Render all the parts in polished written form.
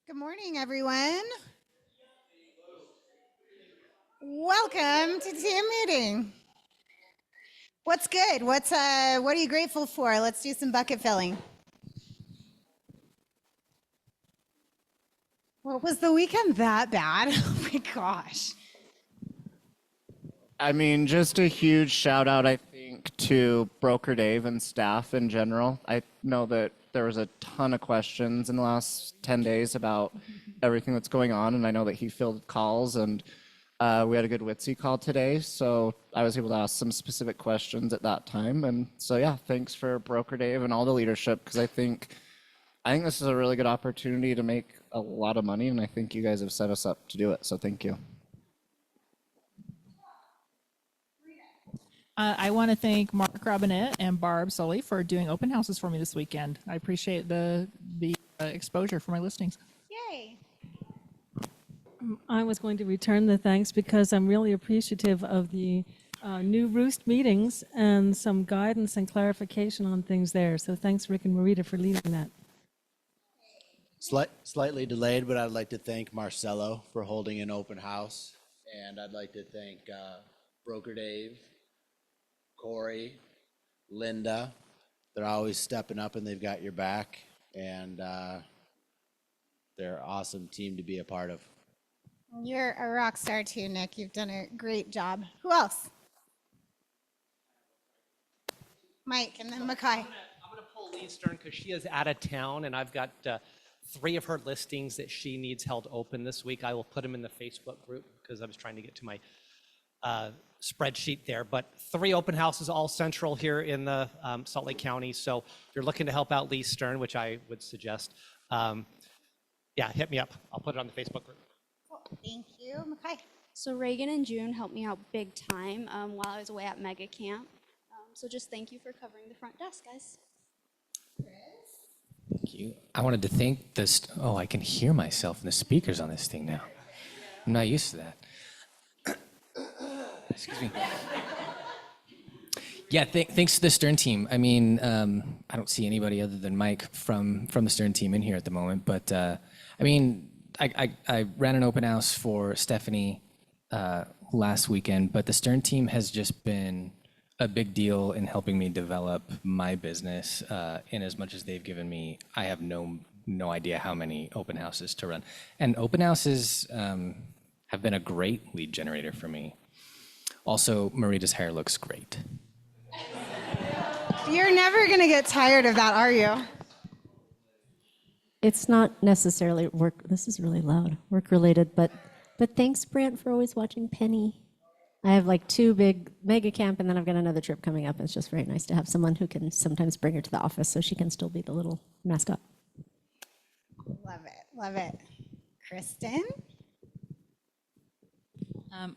Good morning, everyone. Welcome to team meeting. What's good? What are you grateful for? Let's do some bucket filling. What was the weekend that bad? Oh my gosh. I mean, just a huge shout out, I think, to Broker Dave and staff in general. I know that there was a ton of questions in the last 10 days about everything that's going on, and I know that he fielded calls, and we had a good WITSE call today, so I was able to ask some specific questions at that time. And so, yeah, thanks for Broker Dave and all the leadership, because I think this is a really good opportunity to make a lot of money, and I think you guys have set us up to do it, so thank you. I want to thank Mark Robinette and Barb Sully for doing open houses for me this weekend. I appreciate the exposure for my listings. Yay. I was going to return the thanks because I'm really appreciative of the new Roost meetings and some guidance and clarification on things there. So thanks, Rick and Marita, for leading that. Slightly delayed, but I'd like to thank Marcelo for holding an open house. And I'd like to thank Broker Dave, Corey, Linda. They're always stepping up and they've got your back. And they're an awesome team to be a part of. You're a rock star too, Nick. You've done a great job. Who else? Mike and then Mackay. I'm gonna pull Lee Stern because she is out of town, and I've got 3 of her listings that she needs held open this week. I will put them in the Facebook group because I was trying to get to my spreadsheet there. But 3 open houses, all central here in the Salt Lake County. So if you're looking to help out Lee Stern, which I would suggest, yeah, hit me up. I'll put it on the Facebook group. Cool. Thank you, Mackay. So Reagan and June helped me out big time while I was away at Mega Camp. So just thank you for covering the front desk, guys. Thank you. I wanted to thank this. Oh, I can hear myself in the speakers on this thing now. I'm not used to that. Excuse me. Yeah, thanks to the Stern team. I mean, I don't see anybody other than Mike from the Stern team in here at the moment. But I mean, I ran an open house for Stephanie last weekend, but the Stern team has just been a big deal in helping me develop my business. In as much as they've given me, I have no idea how many open houses to run. And open houses have been a great lead generator for me. Also, Marita's hair looks great. You're never going to get tired of that, are you? It's not necessarily work. This is really loud, work related, but thanks, Brant, for always watching Penny. I have like 2 big mega camp, and then I've got another trip coming up. It's just very nice to have someone who can sometimes bring her to the office so she can still be the little mascot. Love it. Love it. Kristen?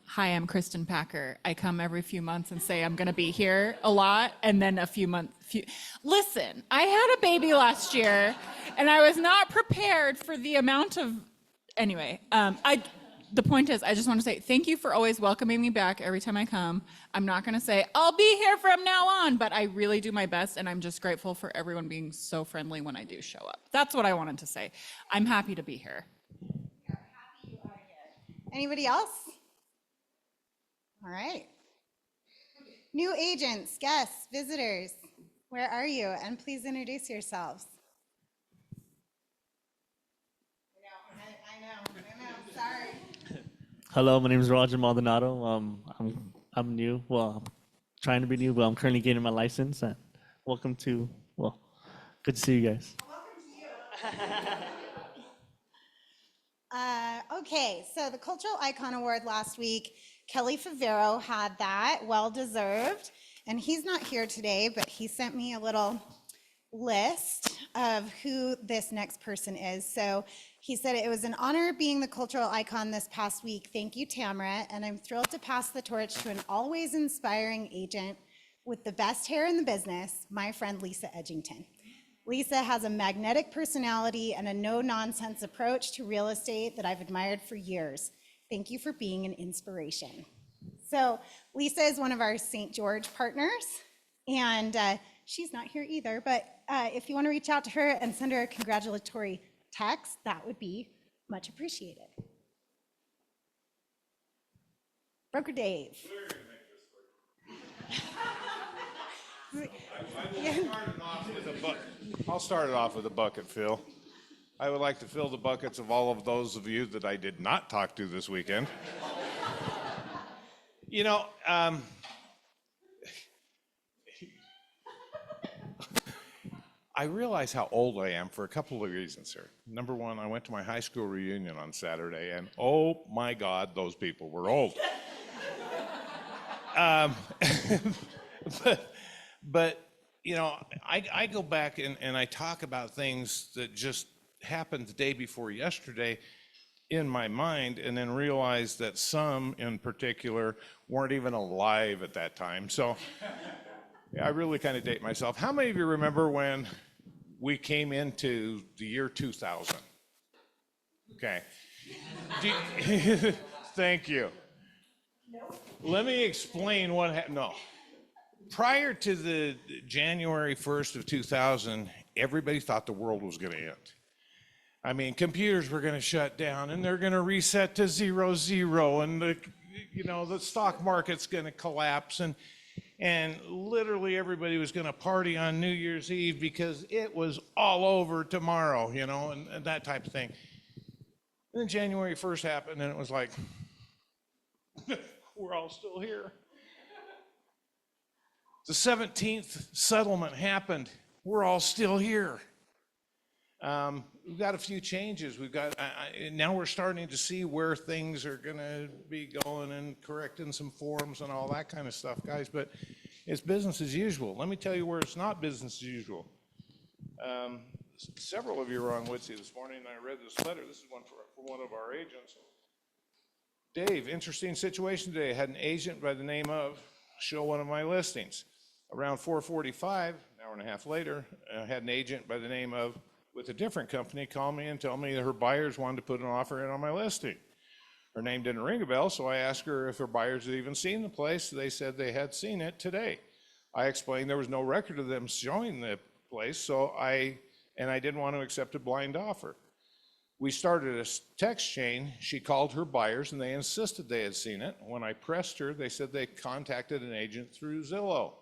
Hi, I'm Kristen Packer. I come every few months and say I'm going to be here a lot, and then a few months. Listen, I had a baby last year, and I was not prepared for the amount of. Anyway, the point is, I just want to say thank you for always welcoming me back every time I come. I'm not going to say I'll be here from now on, but I really do my best, and I'm just grateful for everyone being so friendly when I do show up. That's what I wanted to say. I'm happy to be here. Anybody else? All right. New agents, guests, visitors, where are you? And please introduce yourselves. I know. Sorry. Hello, my name is Roger Maldonado. I'm new. Well, I'm trying to be new, but I'm currently getting my license. And welcome to. Well, good to see you guys. Welcome to you. Okay, so the Cultural Icon Award last week, Kelly Favero had that, well deserved. And he's not here today, but he sent me a little list of who this next person is. So he said it was an honor being the cultural icon this past week. Thank you, Tamara. And I'm thrilled to pass the torch to an always inspiring agent with the best hair in the business, my friend Lisa Edgington. Lisa has a magnetic personality and a no-nonsense approach to real estate that I've admired for years. Thank you for being an inspiration. So Lisa is one of our St. George partners, and she's not here either, but if you want to reach out to her and send her a congratulatory text, that would be Much appreciated. Broker Dave. I'll start it off with a bucket, Phil. I would like to fill the buckets of all of those of you that I did not talk to this weekend. You know, I realize how old I am for a couple of reasons here. Number one, I went to my high school reunion on Saturday, and oh my God, those people were old. But you know, I go back and I talk about things that just happened the day before yesterday in my mind, and then realize that some in particular weren't even alive at that time. So I really kind of date myself. How many of you remember when we came into the year 2000? Okay. Thank you. Let me explain what happened. No. Prior to the January 1st of 2000, everybody thought the world was going to end. I mean, computers were going to shut down, and they're going to reset to 0, and the stock market's going to collapse, and literally everybody was going to party on New Year's Eve because it was all over tomorrow, and that type of thing. And then January 1st happened, and it was like, we're all still here. The 17th settlement happened. We're all still here. We've got a few changes. We've got now we're starting to see where things are going to be going and correcting some forms and all that kind of stuff, guys. But it's business as usual. Let me tell you where it's not business as usual. Several of you were on Witsy this morning, and I read this letter. This is one from one of our agents. Dave, interesting situation today. I had an agent by the name of, show one of my listings. Around 4:45, an hour and a half later, I had an agent by the name of, with a different company, call me and tell me that her buyers wanted to put an offer in on my listing. Her name didn't ring a bell, so I asked her if her buyers had even seen the place. They said they had seen it today. I explained there was no record of them showing the place, so I didn't want to accept a blind offer. We started a text chain. She called her buyers, and they insisted they had seen it. When I pressed her, they said they contacted an agent through Zillow.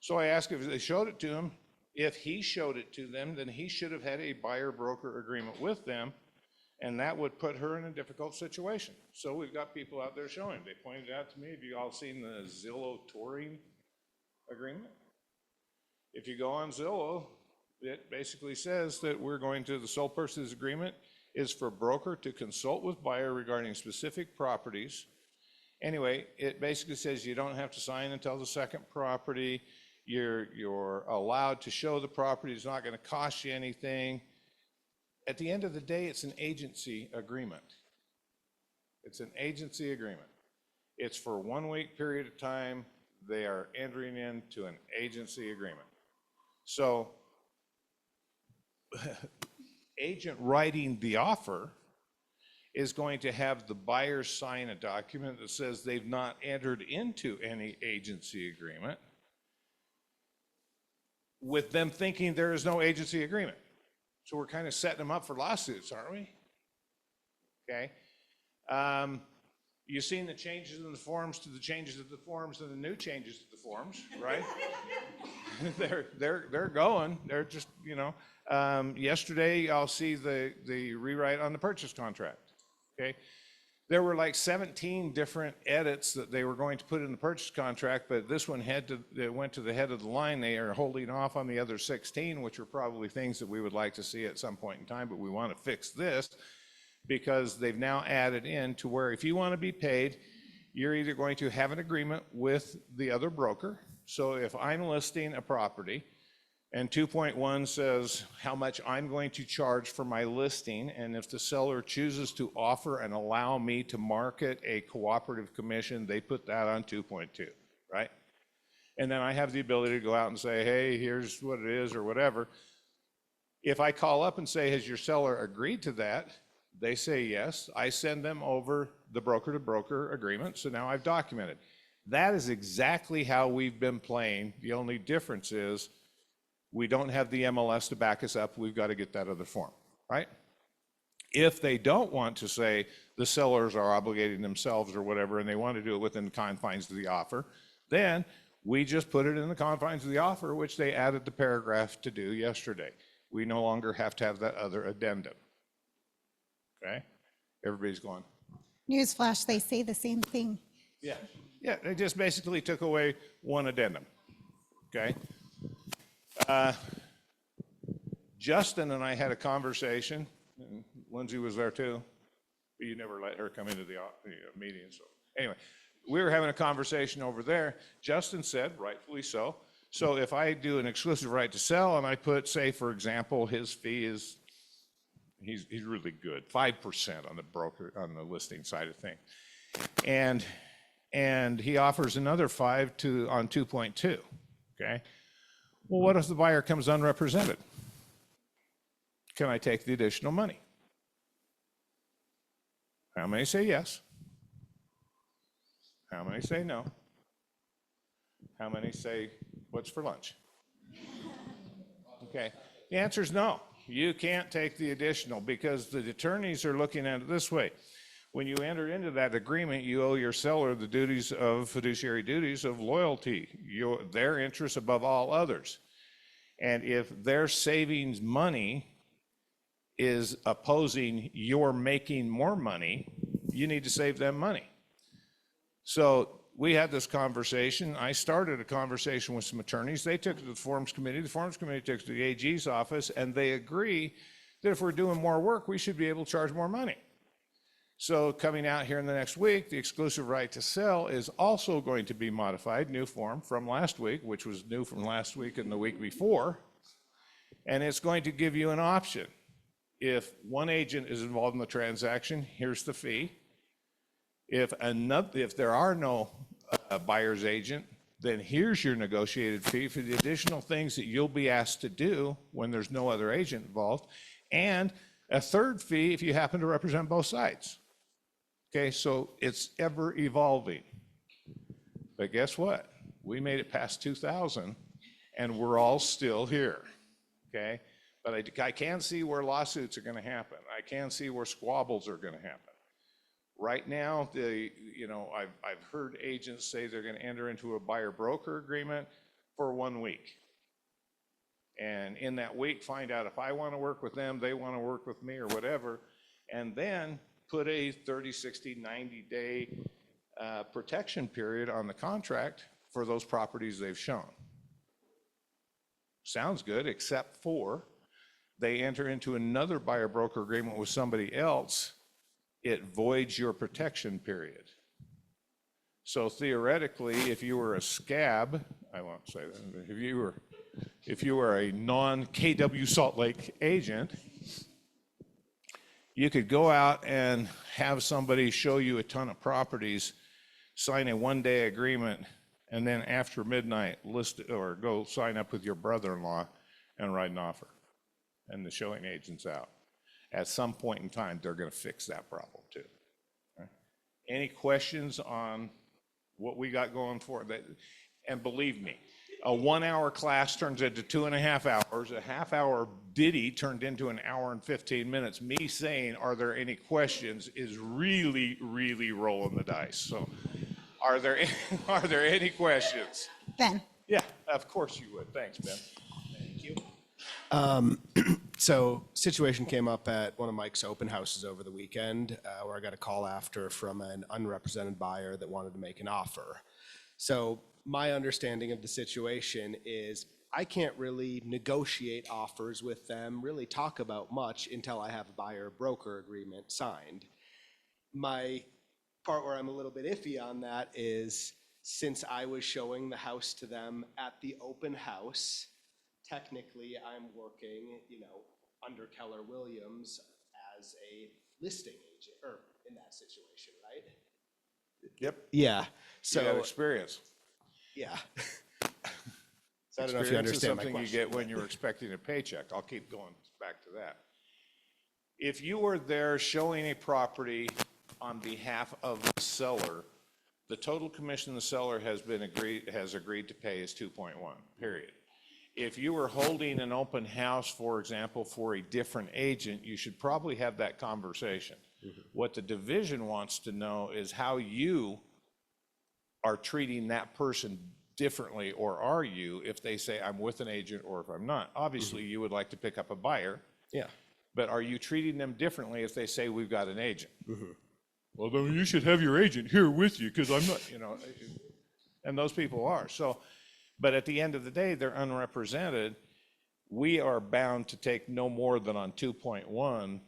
So I asked if they showed it to him. If he showed it to them, then he should have had a buyer-broker agreement with them, and that would put her in a difficult situation. So we've got people out there showing. They pointed out to me, have you all seen the Zillow touring agreement? If you go on Zillow, it basically says that the sole purchase agreement is for broker to consult with buyer regarding specific properties. Anyway, it basically says you don't have to sign until the second property. You're allowed to show the property. It's not going to cost you anything. At the end of the day, it's an agency agreement. It's an agency agreement. It's for a 1 week period of time. They are entering into an agency agreement. So, agent writing the offer is going to have the buyer sign a document that says they've not entered into any agency agreement, with them thinking there is no agency agreement. So we're kind of setting them up for lawsuits, aren't we? Okay. You've seen the changes in the forms to the changes of the forms and the new changes to the forms, right? they're going. They're just, yesterday I'll see the rewrite on the purchase contract. Okay. There were like 17 different edits that they were going to put in the purchase contract, but this one went to the head of the line. They are holding off on the other 16, which are probably things that we would like to see at some point in time, but we want to fix this because they've now added in to where if you want to be paid, you're either going to have an agreement with the other broker. So if I'm listing a property and 2.1 says how much I'm going to charge for my listing, and if the seller chooses to offer and allow me to market a cooperative commission, they put that on 2.2, right? And then I have the ability to go out and say, hey, here's what it is or whatever. If I call up and say, has your seller agreed to that? They say yes. I send them over the broker-to-broker agreement, so now I've documented. That is exactly how we've been playing. The only difference is We don't have the MLS to back us up. We've got to get that other form, right? If they don't want to say the sellers are obligating themselves or whatever, and they want to do it within the confines of the offer, then we just put it in the confines of the offer, which they added the paragraph to do yesterday. We no longer have to have that other addendum. Okay? Everybody's going, Newsflash, they say the same thing. yeah. Yeah, they just basically took away one addendum. Okay? Justin and I had a conversation, and Lindsay was there too, but you never let her come into the meeting. So anyway, we were having a conversation over there. Justin said, rightfully so, so if I do an exclusive right to sell and I put, say, for example, his fee is, he's really good, 5% on the broker, on the listing side of things. And he offers another 5 on 2.2, okay? Well, what if the buyer comes unrepresented? Can I take the additional money? How many say yes? How many say no? How many say, what's for lunch? Okay, the answer is no. You can't take the additional because the attorneys are looking at it this way. When you enter into that agreement, you owe your seller the duties of fiduciary duties of loyalty, their interests above all others. And if their savings money is opposing your making more money, you need to save them money. So we had this conversation. I started a conversation with some attorneys. They took it to the Forms Committee. The Forms Committee took it to the AG's office, and they agree that if we're doing more work, we should be able to charge more money. So coming out here in the next week, the exclusive right to sell is also going to be modified, new form from last week, which was new from last week and the week before. And it's going to give you an option. If one agent is involved in the transaction, here's the fee. If there are no buyer's agent, then here's your negotiated fee for the additional things that you'll be asked to do when there's no other agent involved, and a third fee if you happen to represent both sides. Okay, so it's ever evolving. But guess what? We made it past 2000 and we're all still here. Okay, but I can see where lawsuits are going to happen. I can see where squabbles are going to happen. Right now, I've heard agents say they're going to enter into a buyer-broker agreement for 1 week. And in that week, find out if I want to work with them, they want to work with me or whatever, and then put a 30, 60, 90-day protection period on the contract for those properties they've shown. Sounds good, except for they enter into another buyer-broker agreement with somebody else, it voids your protection period. So theoretically, if you were a scab, I won't say that, if you were a non-KW Salt Lake agent, you could go out and have somebody show you a ton of properties, sign a 1-day agreement, and then after midnight list or go sign up with your brother-in-law and write an offer. And the showing agent's out. At some point in time, they're going to fix that problem too. Right? Any questions on what we got going for that? And believe me, a 1-hour class turns into 2.5 hours. A half-hour ditty turned into an hour and 15 minutes. Me saying, are there any questions, is really, really rolling the dice. So are there any questions? Ben. Yeah, of course you would. Thanks, Ben. Thank you. So situation came up at one of Mike's open houses over the weekend where I got a call after from an unrepresented buyer that wanted to make an offer. So my understanding of the situation is I can't really negotiate offers with them, really talk about much until I have a buyer-broker agreement signed. My part where I'm a little bit iffy on that is since I was showing the house to them at the open house, technically I'm working, under Keller Williams as a listing agent, or in that situation, right? Yep. Yeah. So you got experience. Yeah. So I don't know if you understand my question. Experience is something you get when you're expecting a paycheck. I'll keep going back to that. If you were there showing a property on behalf of the seller, the total commission the seller has agreed to pay is 2.1, period. If you were holding an open house, for example, for a different agent, you should probably have that conversation. What the division wants to know is how you are treating that person differently, or are you, if they say I'm with an agent or if I'm not. Obviously, you would like to pick up a buyer. Yeah. But are you treating them differently if they say we've got an agent? Well, then you should have your agent here with you because I'm not, you know, and those people are. So, but at the end of the day, they're unrepresented. We are bound to take no more than on 2.1.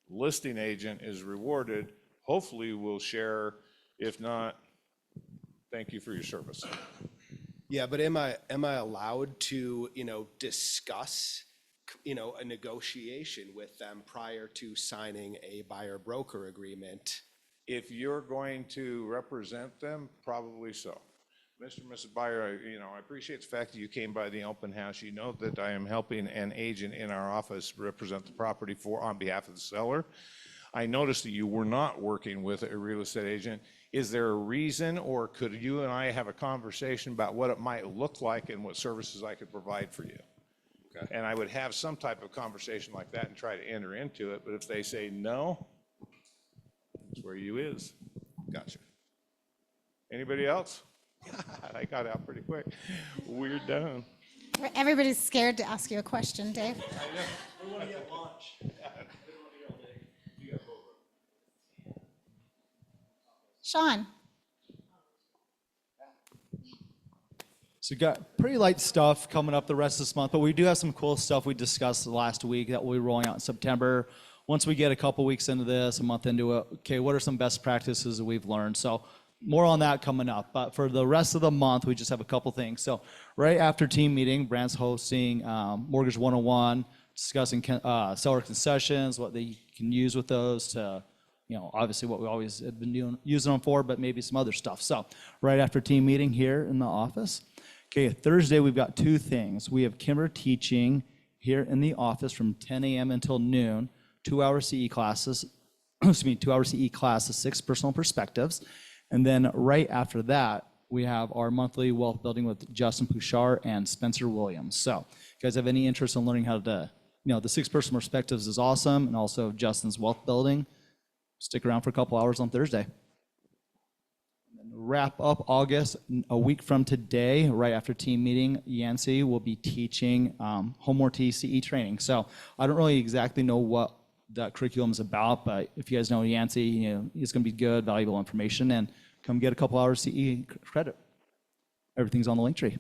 Listing agent is rewarded. Hopefully we'll share. If not, thank you for your service. Yeah, but am I allowed to, discuss, a negotiation with them prior to signing a buyer broker agreement? If you're going to represent them, probably so. Mr. and Mrs. Buyer, I appreciate the fact that you came by the open house. You know that I am helping an agent in our office represent the property on behalf of the seller. I noticed that you were not working with a real estate agent. Is there a reason, or could you and I have a conversation about what it might look like and what services I could provide for you? Okay. And I would have some type of conversation like that and try to enter into it. But if they say no, that's where you is. Gotcha. Anybody else? I got out pretty quick. We're done. Everybody's scared to ask you a question, Dave. I know. We want to get lunch. Sean. So we've got pretty light stuff coming up the rest of this month, but we do have some cool stuff we discussed last week that we'll be rolling out in September. Once we get a couple weeks into this, a month into it, okay, what are some best practices that we've learned? So more on that coming up. But for the rest of the month, we just have a couple things. So right after team meeting, Brand's hosting Mortgage 101, discussing seller concessions, what they can use with those to, obviously what we always have been using them for, but maybe some other stuff. So right after team meeting here in the office. Okay, Thursday we've got two things. We have Kimber teaching here in the office from 10 a.m. until noon, 2-hour CE classes, 2-hour CE classes, 6 personal perspectives. And then right after that, we have our monthly wealth building with Justin Pouchard and Spencer Williams. So if you guys have any interest in learning how to, the 6 personal perspectives is awesome, and also Justin's wealth building, stick around for a couple hours on Thursday. Wrap up August, a week from today, right after team meeting, Yancey will be teaching home warranty CE training. So I don't really exactly know what that curriculum is about, but if you guys know Yancey, it's going to be good, valuable information, and come get a couple hours CE credit. Everything's on the link tree.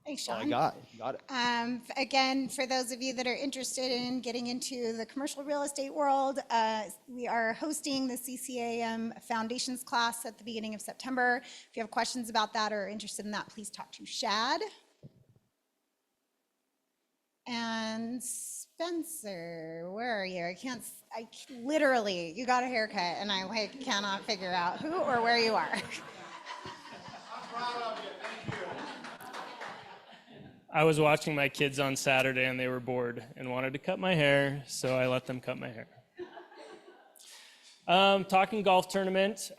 Thanks, Sean. All I got it. Again, for those of you that are interested in getting into the commercial real estate world, we are hosting the CCAM Foundations class at the beginning of September. If you have questions about that or are interested in that, please talk to Shad. And Spencer, where are you? Literally, you got a haircut and I cannot figure out who or where you are. I was watching my kids on Saturday and they were bored and wanted to cut my hair, so I let them cut my hair. Talking golf tournament,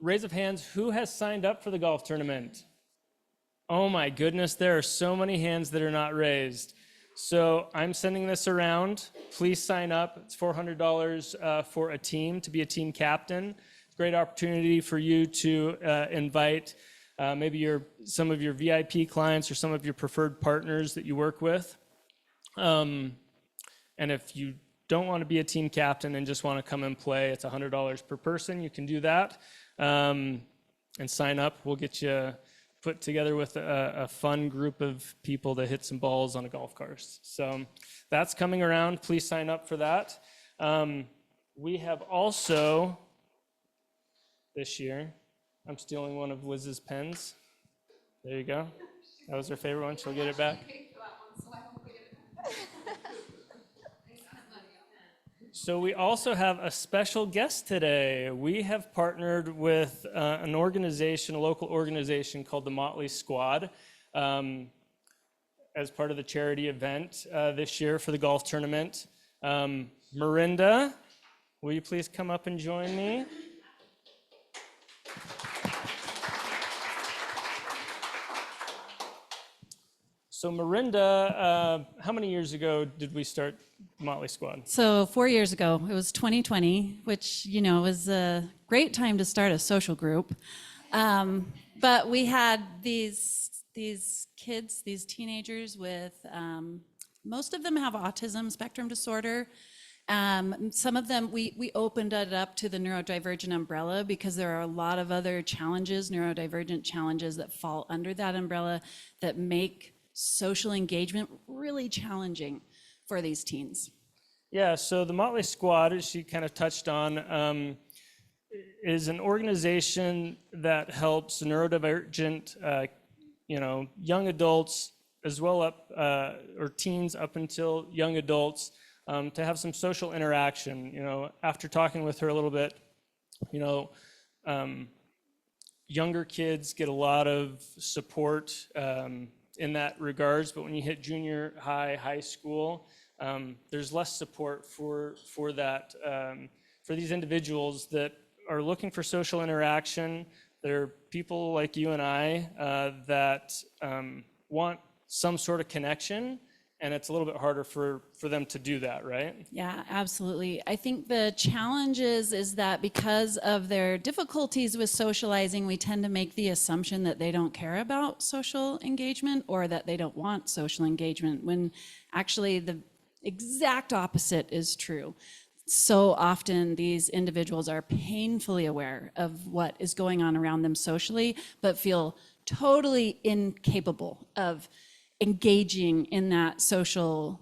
raise of hands, who has signed up for the golf tournament? Oh my goodness, there are so many hands that are not raised. So I'm sending this around. Please sign up. It's $400 for a team, to be a team captain. It's a great opportunity for you to invite maybe some of your VIP clients or some of your preferred partners that you work with. And if you don't want to be a team captain and just want to come and play, it's $100 per person. You can do that and sign up. We'll get you put together with a fun group of people to hit some balls on a golf course. So that's coming around. Please sign up for that. We have also, this year, I'm stealing one of Liz's pens. There you go. That was her favorite one. She'll get it back. So we also have a special guest today. We have partnered with an organization, a local organization called the Motley Squad, as part of the charity event this year for the golf tournament. Mirinda, will you please come up and join me? So Marinda, how many years ago did we start Motley Squad? So 4 years ago, it was 2020, which, was a great time to start a social group. But we had these kids, these teenagers with, most of them have autism spectrum disorder. Some of them, we opened it up to the neurodivergent umbrella because there are a lot of other challenges, neurodivergent challenges that fall under that umbrella that make social engagement really challenging for these teens. Yeah, so the Motley Squad, as she kind of touched on, is an organization that helps neurodivergent, young adults as well or teens up until young adults to have some social interaction. After talking with her a little bit, younger kids get a lot of support in that regards, but when you hit junior high school, there's less support for that, for these individuals that are looking for social interaction. They're people like you and I that want some sort of connection, and it's a little bit harder for them to do that, right? Yeah, absolutely. I think the challenge is that because of their difficulties with socializing, we tend to make the assumption that they don't care about social engagement or that they don't want social engagement, when actually the exact opposite is true. So often these individuals are painfully aware of what is going on around them socially, but feel totally incapable of engaging in that social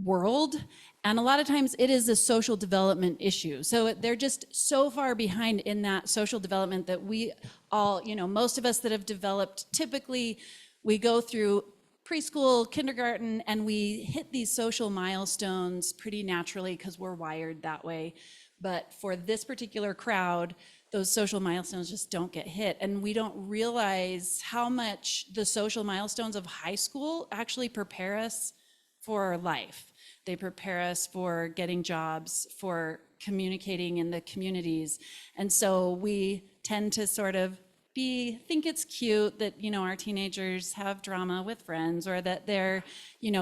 world. And a lot of times it is a social development issue. So they're just so far behind in that social development that we all, most of us that have developed, typically we go through preschool, kindergarten, and we hit these social milestones pretty naturally because we're wired that way. But for this particular crowd, those social milestones just don't get hit. And we don't realize how much the social milestones of high school actually prepare us for life. They prepare us for getting jobs, for communicating in the communities. And so we tend to sort of think it's cute that, our teenagers have drama with friends, or that they're,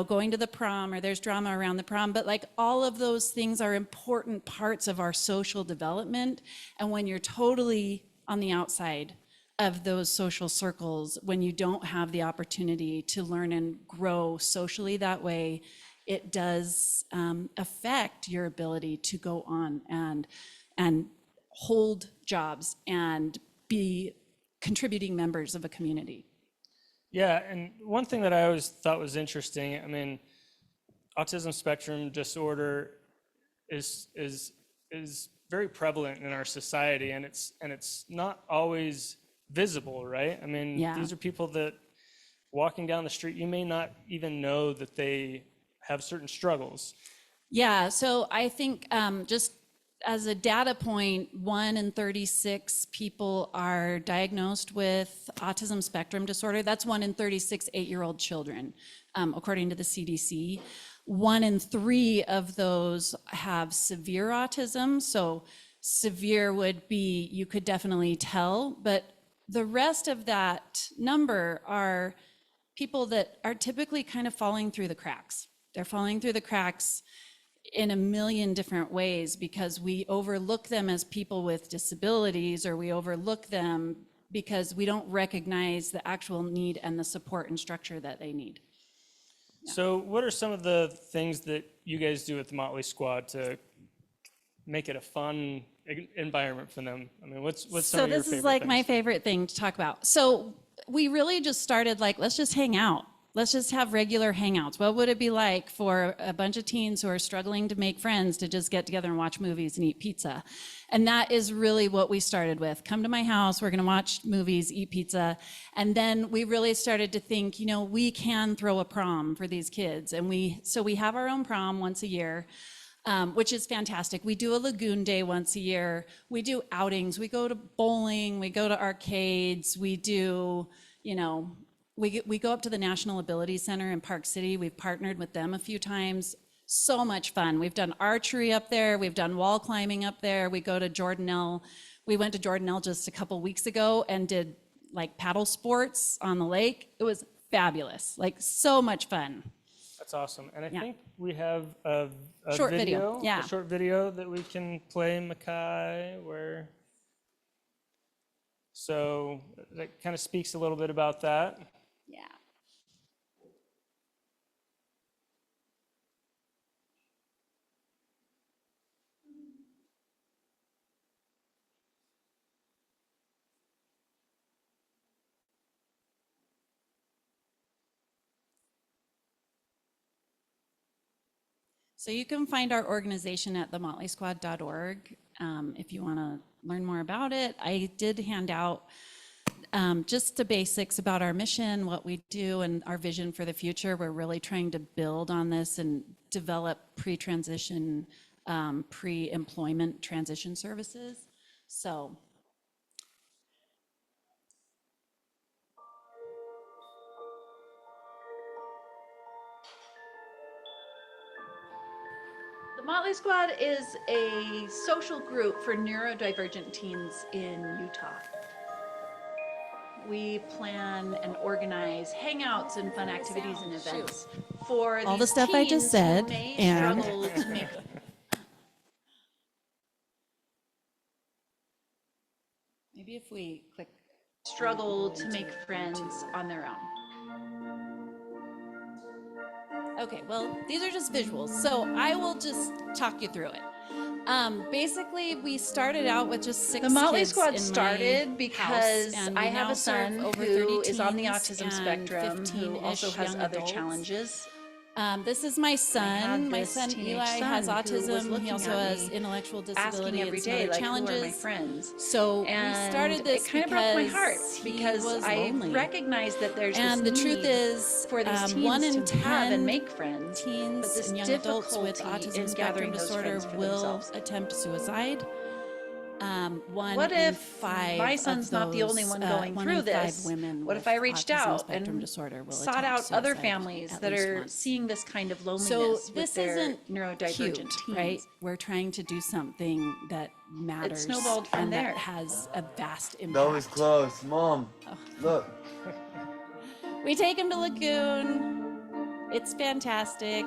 going to the prom, or there's drama around the prom. But like all of those things are important parts of our social development. And when you're totally on the outside of those social circles, when you don't have the opportunity to learn and grow socially that way, it does affect your ability to go on and hold jobs and be contributing members of a community. Yeah, and one thing that I always thought was interesting, autism spectrum disorder is very prevalent in our society, and it's not always visible, right? Yeah. These are people that walking down the street, you may not even know that they have certain struggles. Yeah, so I think just as a data point, 1 in 36 people are diagnosed with autism spectrum disorder. That's 1 in 36 8-year-old children, according to the CDC. 1 in 3 of those have severe autism. So severe would be, you could definitely tell, but the rest of that number are people that are typically kind of falling through the cracks. They're falling through the cracks in a million different ways because we overlook them as people with disabilities, or we overlook them because we don't recognize the actual need and the support and structure that they need. So what are some of the things that you guys do with the Motley Squad to make it a fun environment for them? What's some of your favorite things? So this is like my favorite thing to talk about. So we really just started let's just hang out. Let's just have regular hangouts. What would it be like for a bunch of teens who are struggling to make friends to just get together and watch movies and eat pizza? And that is really what we started with. Come to my house, we're gonna watch movies, eat pizza. And then we really started to think, we can throw a prom for these kids. And so we have our own prom once a year, which is fantastic. We do a lagoon day once a year. We do outings. We go to bowling, we go to arcades, we do, we go up to the National Ability Center in Park City. We've partnered with them a few times. So much fun. We've done archery up there. We've done wall climbing up there. We go to Jordanelle. We went to Jordanelle just a couple weeks ago and did paddle sports on the lake. It was fabulous, like so much fun. That's awesome. And I Yeah. think we have a Short video, yeah. a short video that we can play, Makai, where. So that kind of speaks a little bit about that. Yeah. So you can find our organization at themotleysquad.org if you want to learn more about it. I did hand out just the basics about our mission, what we do, and our vision for the future. We're really trying to build on this and develop pre-transition, pre-employment transition services. So. The Motley Squad is a social group for neurodivergent teens in Utah. We plan and organize hangouts and fun activities and events for All the these stuff I just teens who said, may and- struggle to make. Maybe if we click struggle to make friends on their own. Okay, well, these are just visuals, so I will just talk you through it. Basically, we started out with just 6 The Motley kids Squad in my started because house, and I we have now a son serve over who 30 is on the teens autism and spectrum, who 15-ish also has young other adults. challenges. This is my had son. My this son teenage Eli has son who was autism. looking He also at has me, intellectual asking disability every and some day, other like, challenges. who are my friends? So And we started this it kind of broke my because heart he because was I lonely. recognize that there's And this the truth need is, for these teens 1 in to have 10 and make friends, teens but this and young adults with difficulty autism in spectrum gathering those disorder friends for will themselves. attempt suicide. 1 What in if 5 my of son's not the only those, one going 1 through in 5 this? women What with if I reached autism out spectrum and disorder will sought attempt out other suicide families at that least are once. seeing this kind of loneliness So with this their isn't neurodivergent cute, teens? right? We're trying to do something that matters snowballed from and there. that has a vast impact. That was close. Mom, look. We take him to Lagoon. It's fantastic.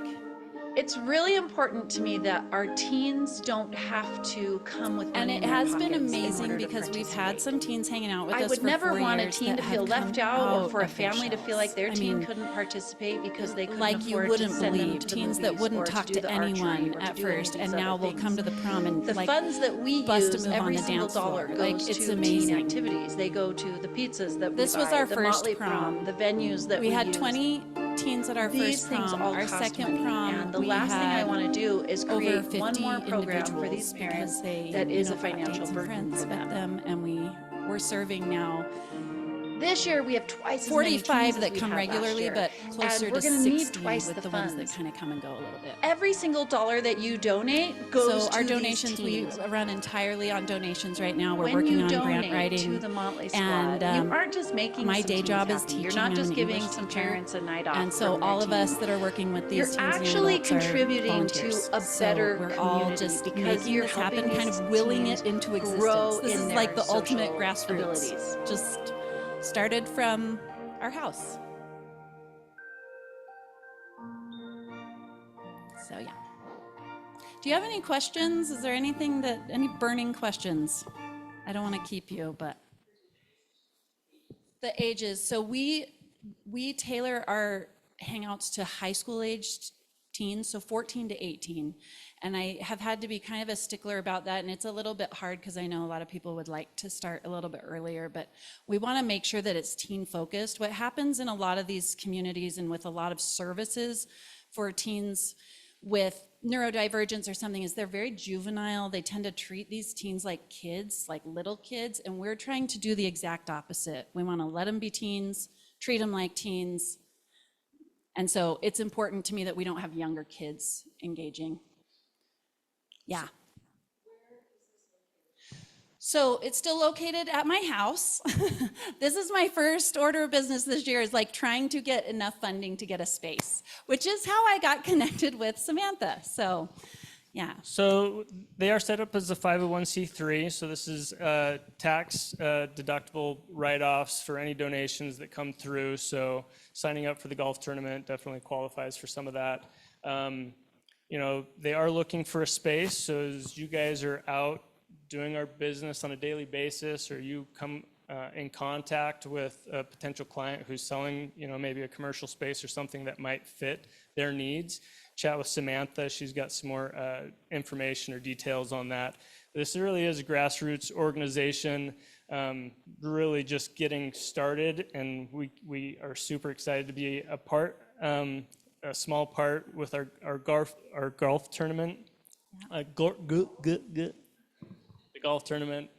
It's really important to me that our teens don't have to come with And money it in their has been pockets in amazing order to because we've had participate. some teens hanging out with I us would for never 4 want a years teen that to feel have left come out or for a of their family to feel shells. like their I teen mean, couldn't participate because they couldn't like you afford wouldn't to send them believe, to the teens that movies wouldn't or to talk do to the archery anyone or to at do any of first, these and other now will things. come to the prom and The like funds that we bust a use, move on every the single dance floor. dollar Like goes it's to amazing. teen activities. They go to the pizzas that This we was buy, our the first Motley prom. the venues that We had use. 20 teens at our These first things prom. all Our cost second money, prom, and the we last thing I had want to do is over create 50 one more program for individuals these parents because they, that is a got financial dates and burden friends for with them. and we're serving now This year we have twice as 45 many teens that as we come had last regularly, year, but closer and we're to gonna 60 need twice with the the ones that funds. kind of come and go a little bit. Every single dollar that you donate goes So to our these donations, we teens. run entirely on donations right now. We're When working you on donate grant writing. to the Motley Squad, and you aren't just making my some day teens job is happy. teaching. You're not I'm just an giving English some teacher. parents a night off. And so from their all of us teens. that are working with these You're teens and young actually adults are contributing to volunteers. a So better we're all community just because making you're this happen, helping kind these of willing teens it into grow existence. This in is like their the ultimate social grassroots. abilities. Just started from our house. So yeah. Do you have any questions? Is there any burning questions? I don't want to keep you, but the ages. So we tailor our hangouts to high school aged teens, so 14 to 18. And I have had to be kind of a stickler about that. And it's a little bit hard because I know a lot of people would like to start a little bit earlier, but we want to make sure that it's teen focused. What happens in a lot of these communities and with a lot of services for teens with neurodivergence or something is they're very juvenile. They tend to treat these teens like kids, like little kids. And we're trying to do the exact opposite. We want to let them be teens, treat them like teens. And so it's important to me that we don't have younger kids engaging. Yeah. So it's still located at my house. This is my first order of business this year, is like trying to get enough funding to get a space, which is how I got connected with Samantha. So Yeah. So they are set up as a 501c3. So this is tax deductible write-offs for any donations that come through. So signing up for the golf tournament definitely qualifies for some of that. You know, they are looking for a space. So as you guys are out doing our business on a daily basis, or you come in contact with a potential client who's selling, you know, maybe a commercial space or something that might fit their needs, chat with Samantha. She's got some more information or details on that. This really is a grassroots organization, really just getting started, and we are super excited to be a part, a small part with our golf tournament, the golf tournament.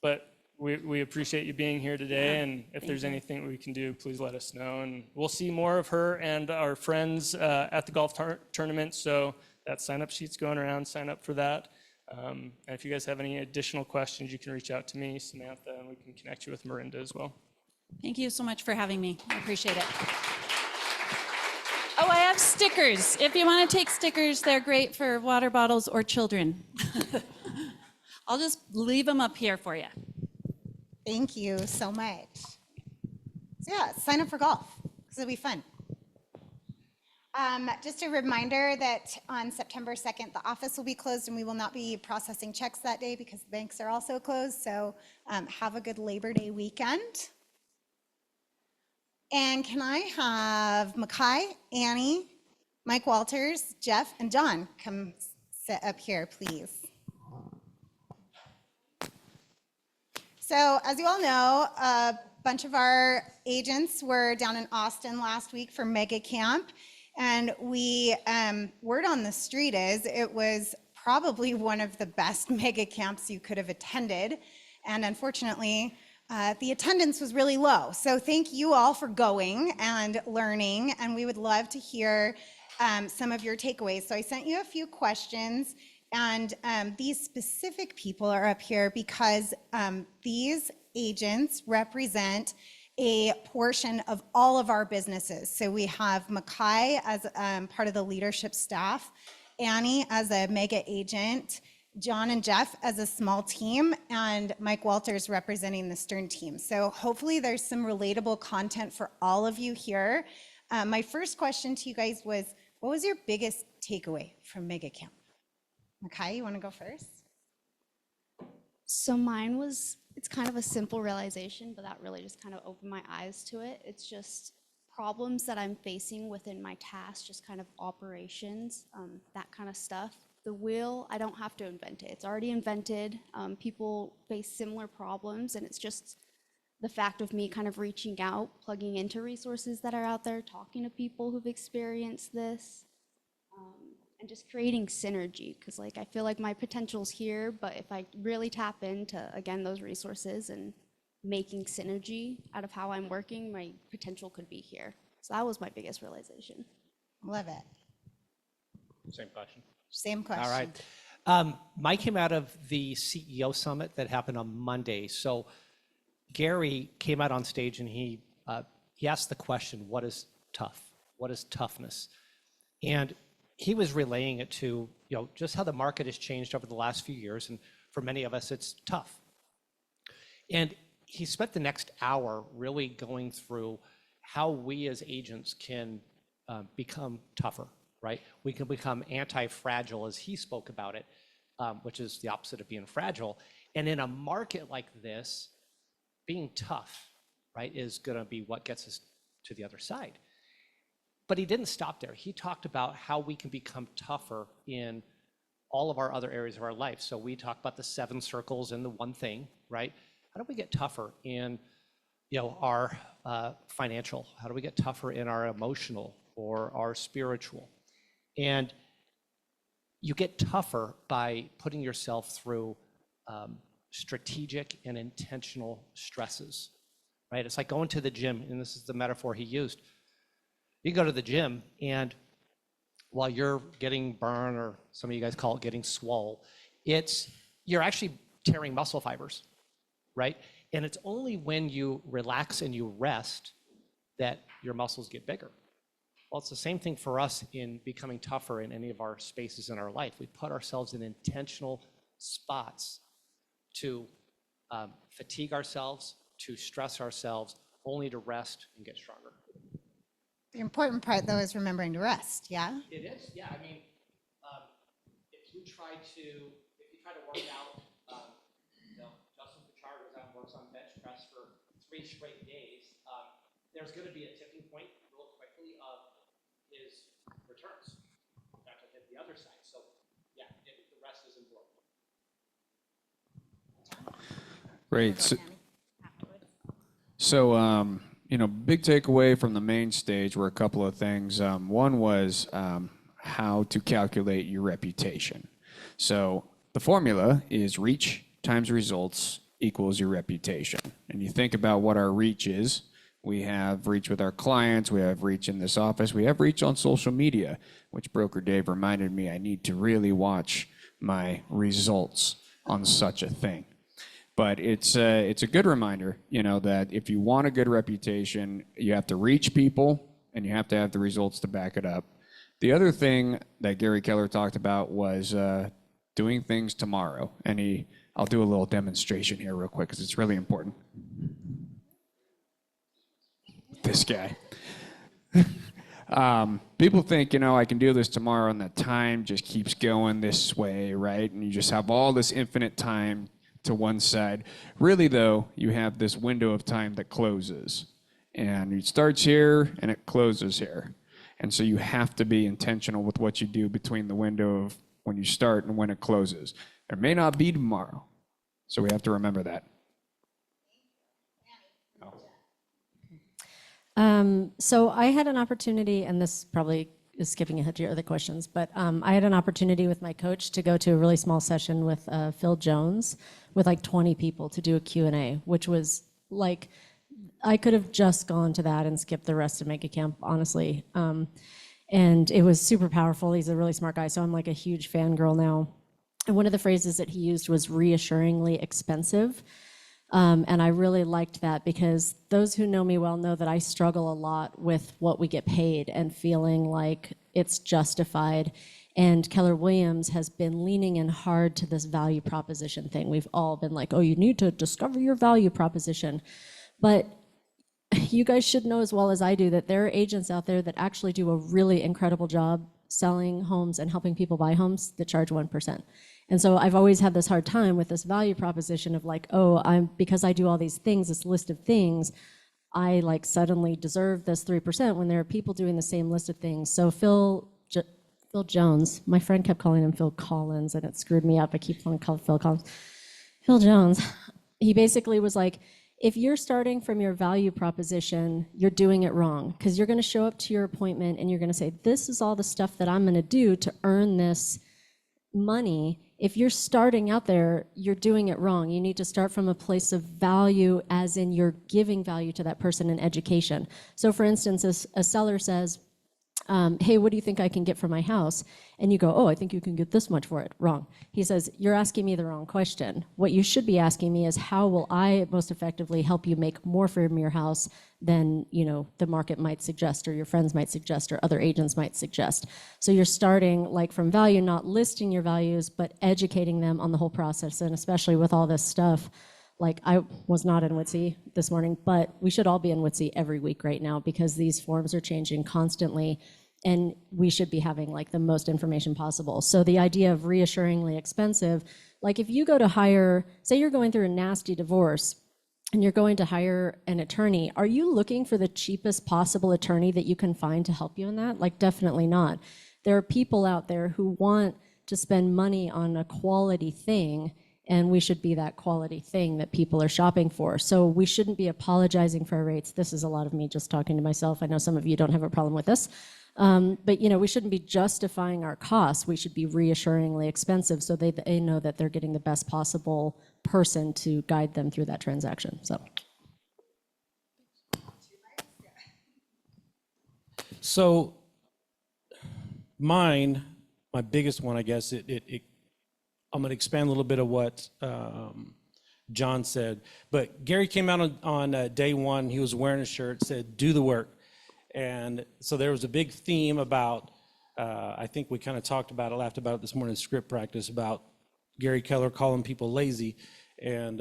But we appreciate you being here today, and if there's anything we can do, please let us know. And we'll see more of her and our friends at the golf tournament. So that sign-up sheet's going around. Sign up for that. And if you guys have any additional questions, you can reach out to me, Samantha, and we can connect you with Miranda as well. Thank you so much for having me. I appreciate it. Oh, I have stickers. If you want to take stickers, they're great for water bottles or children. I'll just leave them up here for you. Thank you so much. So yeah, sign up for golf because it'll be fun. Just a reminder that on September 2nd, the office will be closed and we will not be processing checks that day because the banks are also closed. So have a good Labor Day weekend. And can I have Makai, Annie, Mike Walters, Jeff, and John come sit up here, please? So as you all know, a bunch of our agents were down in Austin last week for Mega Camp. And word on the street is it was probably one of the best mega camps you could have attended. And unfortunately, the attendance was really low. So thank you all for going and learning. And we would love to hear some of your takeaways. So I sent you a few questions. And these specific people are up here because these agents represent a portion of all of our businesses. So we have Makai as part of the leadership staff, Annie as a mega agent, John and Jeff as a small team, and Mike Walters representing the Stern team. So hopefully there's some relatable content for all of you here. My first question to you guys was, what was your biggest takeaway from Mega Camp? Makai, you want to go first? So mine was, it's kind of a simple realization, but that really just kind of opened my eyes to it. It's just problems that I'm facing within my task, just kind of operations, that kind of stuff. The wheel, I don't have to invent it. It's already invented. People face similar problems, and it's just the fact of me kind of reaching out, plugging into resources that are out there, talking to people who've experienced this, and just creating synergy. Because like I feel like my potential's here, but if I really tap into, again, those resources and making synergy out of how I'm working, my potential could be here. So that was my biggest realization. Love it. Same question. Same question. All right. Mine came out of the CEO summit that happened on Monday. So Gary came out on stage and he asked the question, what is tough? What is toughness? And he was relaying it to, you know, just how the market has changed over the last few years. And for many of us, it's tough. And he spent the next hour really going through how we as agents can become tougher, right? We can become anti-fragile, as he spoke about it, which is the opposite of being fragile. And in a market like this, being tough, right, is going to be what gets us to the other side. But he didn't stop there. He talked about how we can become tougher in all of our other areas of our life. So we talked about the 7 circles and the one thing, right? How do we get tougher in, you know, our financial? How do we get tougher in our emotional or our spiritual? And you get tougher by putting yourself through strategic and intentional stresses, right? It's like going to the gym, and this is the metaphor he used. You go to the gym, and while you're getting burned, or some of you guys call it getting swole, you're actually tearing muscle fibers, right? And it's only when you relax and you rest that your muscles get bigger, Well, it's the same thing for us in becoming tougher in any of our spaces in our life. We put ourselves in intentional spots to fatigue ourselves, to stress ourselves, only to rest and get stronger. The important part, though, is remembering to rest, yeah? It is, yeah. I mean, if you try to work out, Justin Pichard goes out and works on bench press for 3 straight days, there's going to be a tipping point real quickly of his returns. You have to hit the other side. So, yeah, the rest is important. Great. So, big takeaway from the main stage were a couple of things. One was how to calculate your reputation. So the formula is reach times results equals your reputation. And you think about what our reach is. We have reach with our clients. We have reach in this office. We have reach on social media, which Broker Dave reminded me I need to really watch my results on such a thing. But it's a good reminder, that if you want a good reputation, you have to reach people and you have to have the results to back it up. The other thing that Gary Keller talked about was doing things tomorrow. And I'll do a little demonstration here real quick because it's really important. This guy. People think, I can do this tomorrow and the time just keeps going this way, right? And you just have all this infinite time to one side. Really, though, you have this window of time that closes. And it starts here and it closes here. And so you have to be intentional with what you do between the window of when you start and when it closes. There may not be tomorrow. So we have to remember that. So I had an opportunity, and this probably is skipping ahead to your other questions, but I had an opportunity with my coach to go to a really small session with Phil Jones with like 20 people to do a Q&A, which was like, I could have just gone to that and skipped the rest of Mega Camp, honestly. And it was super powerful. He's a really smart guy, so I'm like a huge fangirl now. And one of the phrases that he used was reassuringly expensive. And I really liked that because those who know me well know that I struggle a lot with what we get paid and feeling like it's justified. And Keller Williams has been leaning in hard to this value proposition thing. We've all been like, oh, you need to discover your value proposition. But you guys should know as well as I do that there are agents out there that actually do a really incredible job selling homes and helping people buy homes that charge 1%. And so I've always had this hard time with this value proposition of like, oh, because I do all these things, this list of things, I like suddenly deserve this 3% when there are people doing the same list of things. So Phil Jones, my friend kept calling him Phil Collins and it screwed me up. I keep calling him Phil Collins. Phil Jones, he basically was like, if you're starting from your value proposition, you're doing it wrong because you're going to show up to your appointment and you're going to say, this is all the stuff that I'm going to do to earn this money. If you're starting out there, you're doing it wrong. You need to start from a place of value, as in you're giving value to that person in education. So for instance, a seller says, hey, what do you think I can get for my house? And you go, oh, I think you can get this much for it. Wrong. He says, you're asking me the wrong question. What you should be asking me is, how will I most effectively help you make more from your house than the market might suggest, or your friends might suggest, or other agents might suggest? So you're starting like from value, not listing your values, but educating them on the whole process. And especially with all this stuff, like I was not in WITSE this morning, but we should all be in WITSE every week right now because these forms are changing constantly and we should be having like the most information possible. So the idea of reassuringly expensive, like if you go to hire, say you're going through a nasty divorce and you're going to hire an attorney, are you looking for the cheapest possible attorney that you can find to help you in that? Like definitely not. There are people out there who want to spend money on a quality thing, and we should be that quality thing that people are shopping for. So we shouldn't be apologizing for our rates. This is a lot of me just talking to myself. I know some of you don't have a problem with this. But we shouldn't be justifying our costs. We should be reassuringly expensive so they know that they're getting the best possible person to guide them through that transaction. So my biggest one, I guess, I'm going to expand a little bit of what John said. But Gary came out on day one. He was wearing a shirt, said, do the work. And so there was a big theme about, I think we kind of laughed about it this morning in script practice, about Gary Keller calling people lazy, and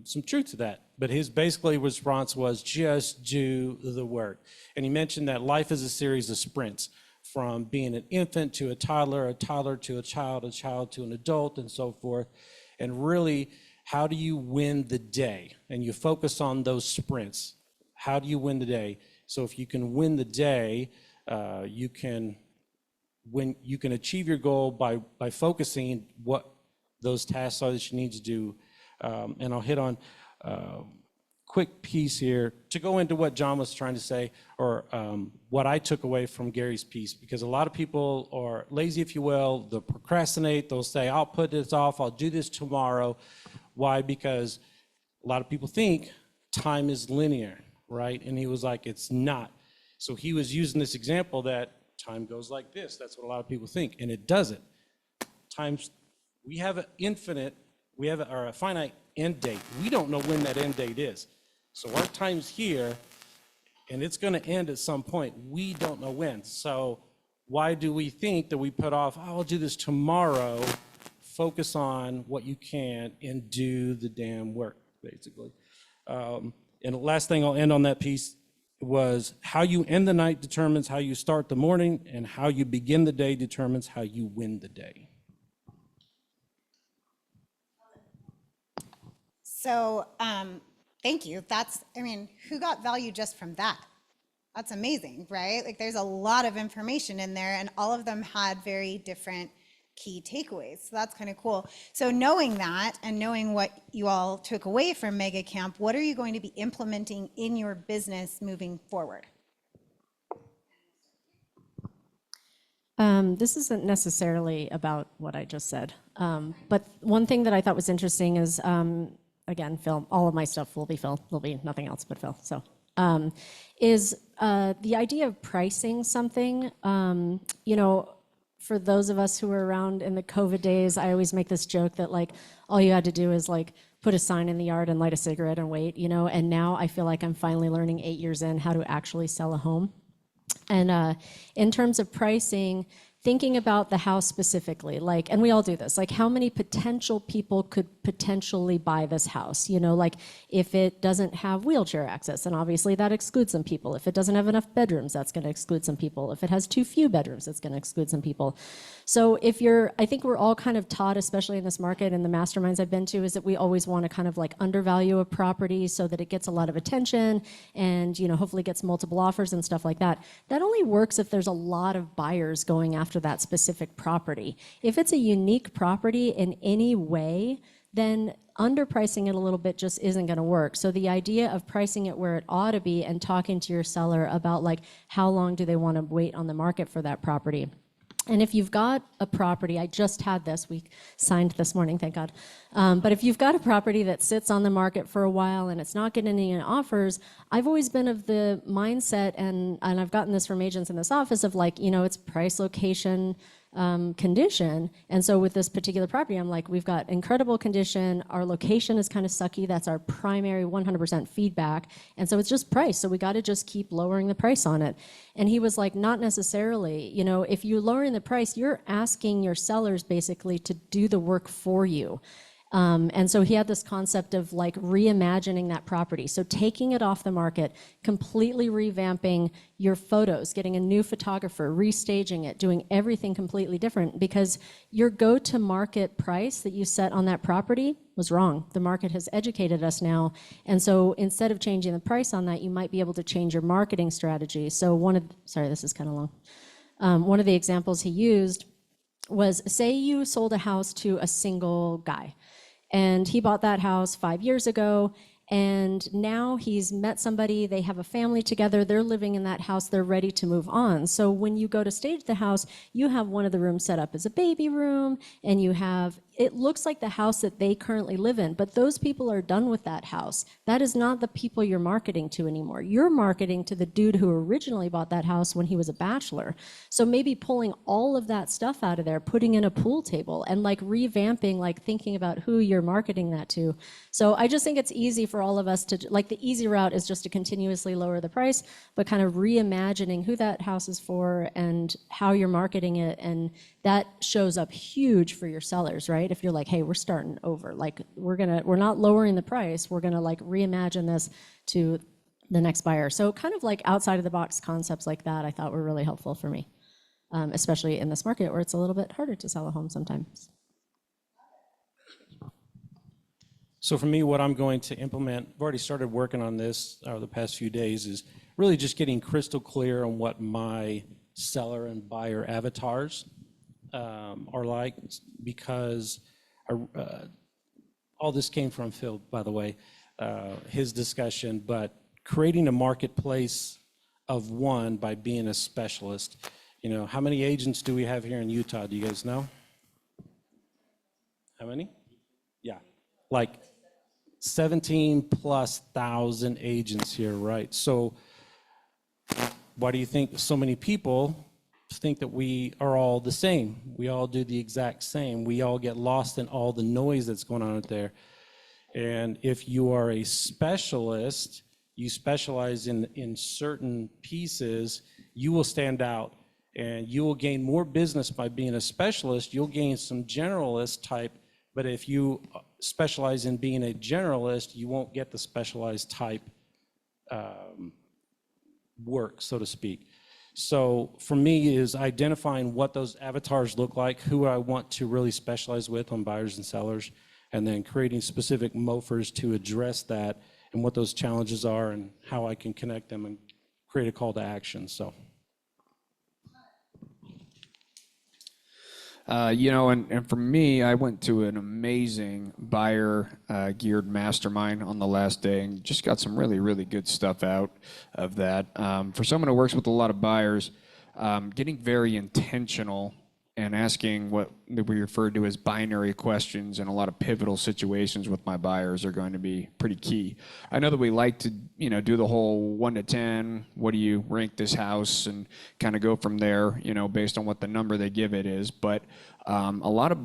some truth to that. But his basically response was just do the work. And he mentioned that life is a series of sprints, from being an infant to a toddler to a child to an adult, and so forth. And really, how do you win the day? And you focus on those sprints. How do you win the day? So if you can win the day, you can achieve your goal by focusing what those tasks are that you need to do. And I'll hit on quick piece here to go into what John was trying to say, or what I took away from Gary's piece, because a lot of people are lazy, if you will. They'll procrastinate. They'll say, I'll put this off. I'll do this tomorrow. Why? Because a lot of people think time is linear, right? And he was like, it's not. So he was using this example that time goes like this. That's what a lot of people think, and it doesn't. We have a finite end date. We don't know when that end date is. So our time's here, and it's going to end at some point. We don't know when. So why do we think that we put off, oh, I'll do this tomorrow? Focus on what you can and do the damn work, basically. And the last thing I'll end on that piece was, how you end the night determines how you start the morning, and how you begin the day determines how you win the day. So, thank you. Who got value just from that? That's amazing, right? Like, there's a lot of information in there, and all of them had very different key takeaways. So that's kind of cool. So knowing that, and knowing what you all took away from Mega Camp, what are you going to be implementing in your business moving forward? This isn't necessarily about what I just said. But one thing that I thought was interesting is, again, Phil, all of my stuff will be Phil. There'll be nothing else but Phil. So, is the idea of pricing something, for those of us who were around in the COVID days, I always make this joke that, like, all you had to do is, like, put a sign in the yard and light a cigarette and wait, and now I feel like I'm finally learning 8 years in how to actually sell a home. And in terms of pricing, thinking about the house specifically, like, and we all do this, like, how many potential people could potentially buy this house? Like, if it doesn't have wheelchair access, and obviously that excludes some people. If it doesn't have enough bedrooms, that's going to exclude some people. If it has too few bedrooms, it's going to exclude some people. So I think we're all kind of taught, especially in this market and the masterminds I've been to, is that we always want to kind of like undervalue a property so that it gets a lot of attention and, hopefully gets multiple offers and stuff like that. That only works if there's a lot of buyers going after that specific property. If it's a unique property in any way, then underpricing it a little bit just isn't going to work. So the idea of pricing it where it ought to be and talking to your seller about, like, how long do they want to wait on the market for that property. And if you've got a property, I just had this, we signed this morning, thank God. But if you've got a property that sits on the market for a while and it's not getting any offers, I've always been of the mindset, and I've gotten this from agents in this office, of like, it's price, location, condition. And so with this particular property, I'm like, we've got incredible condition. Our location is kind of sucky. That's our primary 100% feedback. And so it's just price. So we got to just keep lowering the price on it. And he was like, not necessarily. If you're lowering the price, you're asking your sellers basically to do the work for you. And so he had this concept of like reimagining that property. So taking it off the market, completely revamping your photos, getting a new photographer, restaging it, doing everything completely different, because your go-to-market price that you set on that property was wrong. The market has educated us now. And so instead of changing the price on that, you might be able to change your marketing strategy. So sorry, this is kind of long. One of the examples he used was, say you sold a house to a single guy. And he bought that house 5 years ago, and now he's met somebody, they have a family together, they're living in that house, they're ready to move on. So when you go to stage the house, you have one of the rooms set up as a baby room, and it looks like the house that they currently live in, but those people are done with that house. That is not the people you're marketing to anymore. You're marketing to the dude who originally bought that house when he was a bachelor. So maybe pulling all of that stuff out of there, putting in a pool table, and like revamping, like thinking about who you're marketing that to. So I just think it's easy for all of us to, like, the easy route is just to continuously lower the price, but kind of reimagining who that house is for and how you're marketing it. And that shows up huge for your sellers, right? If you're like, hey, we're starting over, like, we're not lowering the price, we're gonna like reimagine this to the next buyer. So kind of like outside of the box concepts like that, I thought were really helpful for me, especially in this market where it's a little bit harder to sell a home sometimes. So for me, what I'm going to implement, I've already started working on this over the past few days, is really just getting crystal clear on what my seller and buyer avatars are like, because all this came from Phil, by the way, his discussion, but creating a marketplace of one by being a specialist. You know, how many agents do we have here in Utah? Do you guys know? How many? Yeah, like 17,000+ agents here, right? So why do you think so many people think that we are all the same? We all do the exact same. We all get lost in all the noise that's going on out there. And if you are a specialist, you specialize in certain pieces, you will stand out and you will gain more business by being a specialist. You'll gain some generalist type, but if you specialize in being a generalist, you won't get the specialized type work, so to speak. So for me is identifying what those avatars look like, who I want to really specialize with on buyers and sellers, and then creating specific MOFers to address that and what those challenges are and how I can connect them and create a call to action. So. You know, and for me, I went to an amazing buyer geared mastermind on the last day and just got some really, really good stuff out of that. For someone who works with a lot of buyers, getting very intentional and asking what we refer to as binary questions in a lot of pivotal situations with my buyers are going to be pretty key. I know that we like to, you know, do the whole 1 to 10, what do you rank this house, and kind of go from there, you know, based on what the number they give it is. But a lot of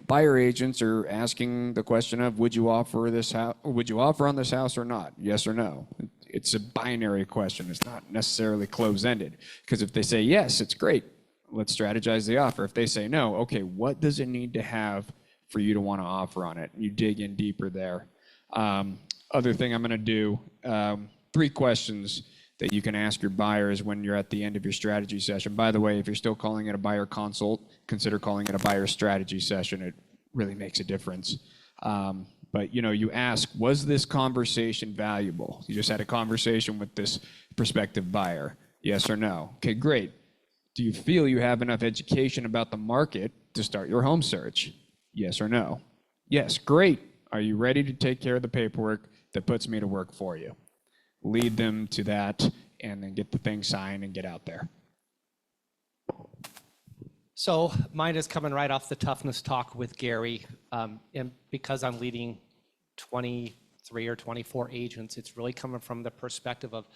buyer agents are asking the question of, would you offer this house, would you offer on this house or not? Yes or no. It's a binary question. It's not necessarily closed-ended, because if they say yes, it's great. Let's strategize the offer. If they say no, okay, what does it need to have for you to want to offer on it? You dig in deeper there. Other thing I'm going to do, 3 questions that you can ask your buyers when you're at the end of your strategy session. By the way, if you're still calling it a buyer consult, consider calling it a buyer strategy session. It really makes a difference. But you know, you ask, was this conversation valuable? You just had a conversation with this prospective buyer. Yes or no? Okay, great. Do you feel you have enough education about the market to start your home search? Yes or no? Yes, great. Are you ready to take care of the paperwork that puts me to work for you? Lead them to that and then get the thing signed and get out there. So mine is coming right off the toughness talk with Gary. And because I'm leading 23 or 24 agents, it's really coming from the perspective of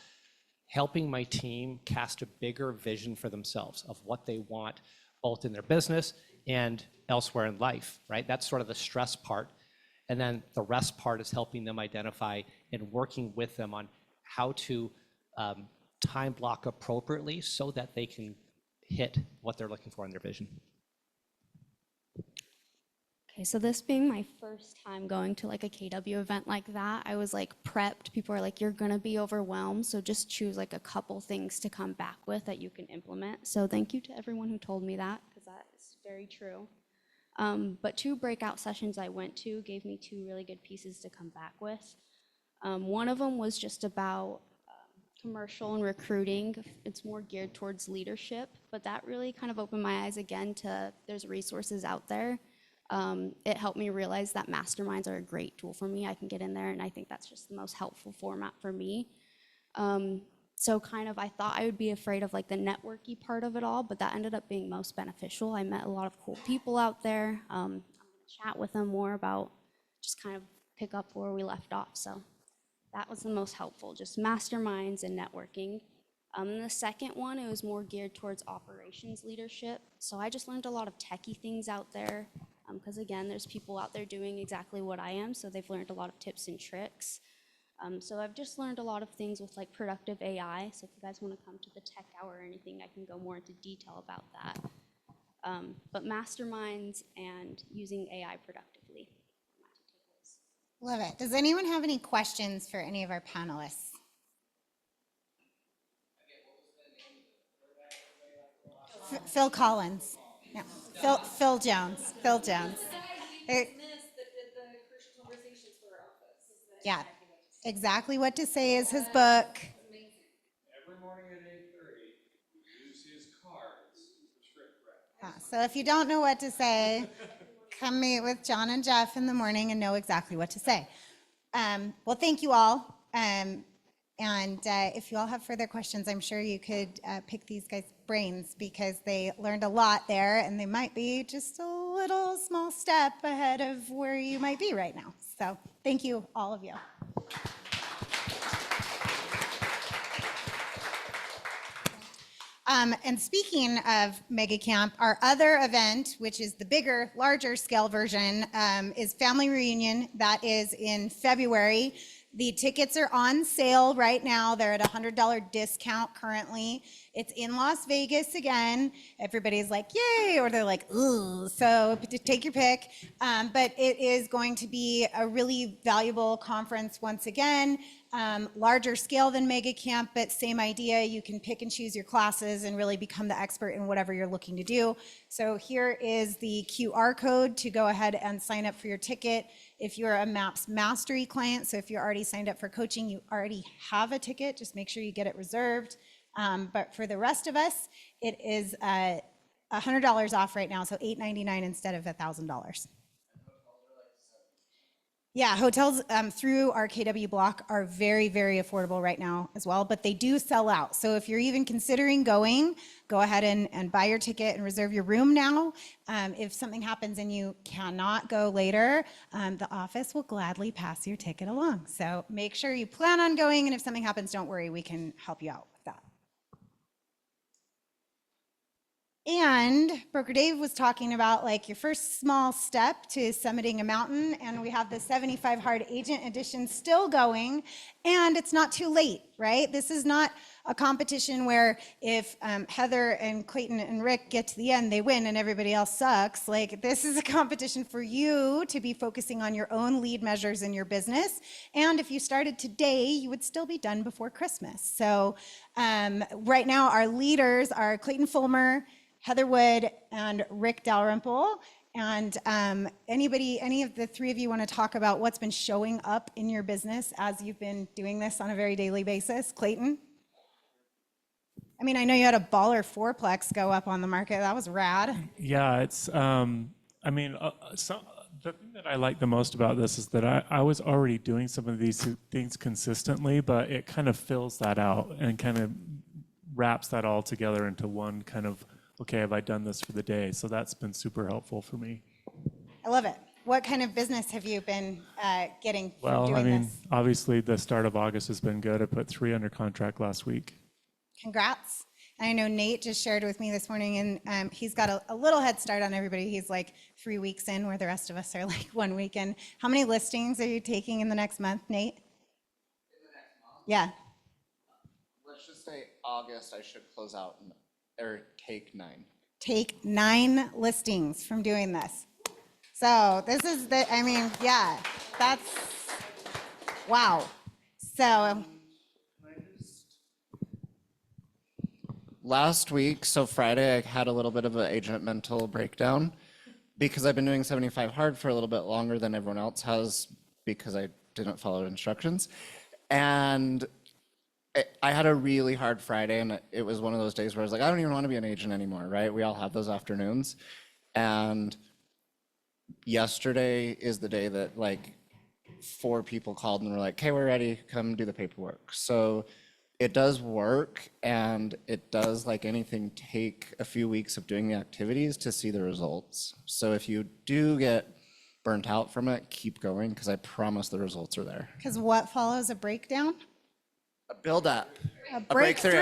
helping my team cast a bigger vision for themselves of what they want, both in their business and elsewhere in life, right? That's sort of the stress part. And then the rest part is helping them identify and working with them on how to time block appropriately so that they can hit what they're looking for in their vision. Okay, so this being my first time going to like a KW event like that, I was like prepped. People are like, you're gonna be overwhelmed, so just choose like a couple things to come back with that you can implement. So thank you to everyone who told me that, because that is very true. But 2 breakout sessions I went to gave me 2 really good pieces to come back with. One of them was just about commercial and recruiting. It's more geared towards leadership, but that really kind of opened my eyes again to there's resources out there. It helped me realize that masterminds are a great tool for me. I can get in there, and I think that's just the most helpful format for me. So kind of I thought I would be afraid of like the networky part of it all, but that ended up being most beneficial. I met a lot of cool people out there. I'm going to chat with them more about just kind of pick up where we left off. So that was the most helpful, just masterminds and networking. And the second one, it was more geared towards operations leadership. So I just learned a lot of techie things out there. Because again, there's people out there doing exactly what I am, so they've learned a lot of tips and tricks. So I've just learned a lot of things with like productive AI. So if you guys want to come to the tech hour or anything, I can go more into detail about that. But masterminds and using AI productively. Love it. Does anyone have any questions for any of our panelists? Phil Collins. No, Phil Jones. Phil Jones. Yeah, exactly what to say is his book. Every morning at 8:30, we use his cards for script practice. So if you don't know what to say, come meet with John and Jeff in the morning and know exactly what to say. Well, thank you all. And if you all have further questions, I'm sure you could pick these guys' brains because they learned a lot there and they might be just a little small step ahead of where you might be right now. So thank you, all of you. And speaking of Mega Camp, our other event, which is the bigger, larger scale version, is Family Reunion. That is in February. The tickets are on sale right now. They're at a $100 discount currently. It's in Las Vegas again. Everybody's like, yay, or they're like, ugh. So take your pick. But it is going to be a really valuable conference once again. Larger scale than Mega Camp, but same idea. You can pick and choose your classes and really become the expert in whatever you're looking to do. So here is the QR code to go ahead and sign up for your ticket. If you're a MAPS Mastery client, so if you're already signed up for coaching, you already have a ticket. Just make sure you get it reserved. But for the rest of us, it is $100 off right now, so $899 instead of $1,000. Yeah, hotels through our KW block are very, very affordable right now as well, but they do sell out. So if you're even considering going, go ahead and buy your ticket and reserve your room now. If something happens and you cannot go later, the office will gladly pass your ticket along. So make sure you plan on going, and if something happens, don't worry, we can help you out with that. And Broker Dave was talking about like your first small step to summiting a mountain, and we have the 75 Hard Agent Edition still going, and it's not too late, right? This is not a competition where if Heather and Clayton and Rick get to the end, they win and everybody else sucks. Like, this is a competition for you to be focusing on your own lead measures in your business. And if you started today, you would still be done before Christmas. So right now, our leaders are Clayton Fulmer, Heather Wood, and Rick Dalrymple. And any of the three of you want to talk about what's been showing up in your business as you've been doing this on a very daily basis? Clayton? I mean, I know you had a baller fourplex go up on the market. That was rad. Yeah, it's, I mean, the thing that I like the most about this is that I was already doing some of these things consistently, but it kind of fills that out and kind of wraps that all together into one kind of, okay, have I done this for the day? So that's been super helpful for me. I love it. What kind of business have you been getting from Well, doing I mean, this? obviously the start of August has been good. I put 3 under contract last week. Congrats. I know Nate just shared with me this morning, and he's got a little head start on everybody. He's like 3 weeks in, where the rest of us are like 1 week in. How many listings are you taking in the next month, Nate? In the next month? Yeah. Let's just say August, I should close out or take 9. Take 9 listings from doing this. So this is I mean, yeah, that's, wow. So Last week, so Friday, I had a little bit of an agent mental breakdown because I've been doing 75 hard for a little bit longer than everyone else has because I didn't follow instructions. And I had a really hard Friday, and it was one of those days where I was like, I don't even want to be an agent anymore, right? We all have those afternoons. And yesterday is the day that like 4 people called and were like, okay, we're ready, come do the paperwork. So it does work, and it does, like anything, take a few weeks of doing the activities to see the results. So if you do get burnt out from it, keep going, because I promise the results are there. because what follows a breakdown? A build up. A breakthrough.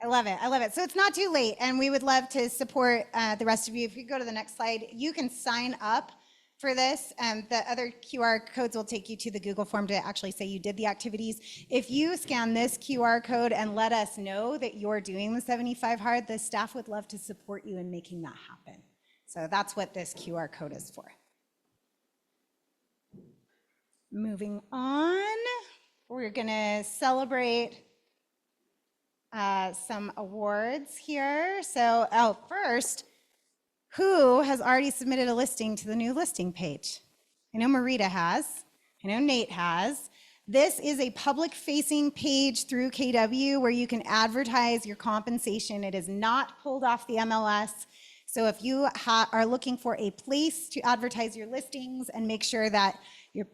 I love it. I love it. So it's not too late, and we would love to support the rest of you. If you go to the next slide, you can sign up for this. The other QR codes will take you to the Google form to actually say you did the activities. If you scan this QR code and let us know that you're doing the 75 hard, the staff would love to support you in making that happen. So that's what this QR code is for. Moving on, we're gonna celebrate some awards here. So, first, who has already submitted a listing to the new listing page? I know Marita has. I know Nate has. This is a public-facing page through KW where you can advertise your compensation. It is not pulled off the MLS. So if you are looking for a place to advertise your listings and make sure that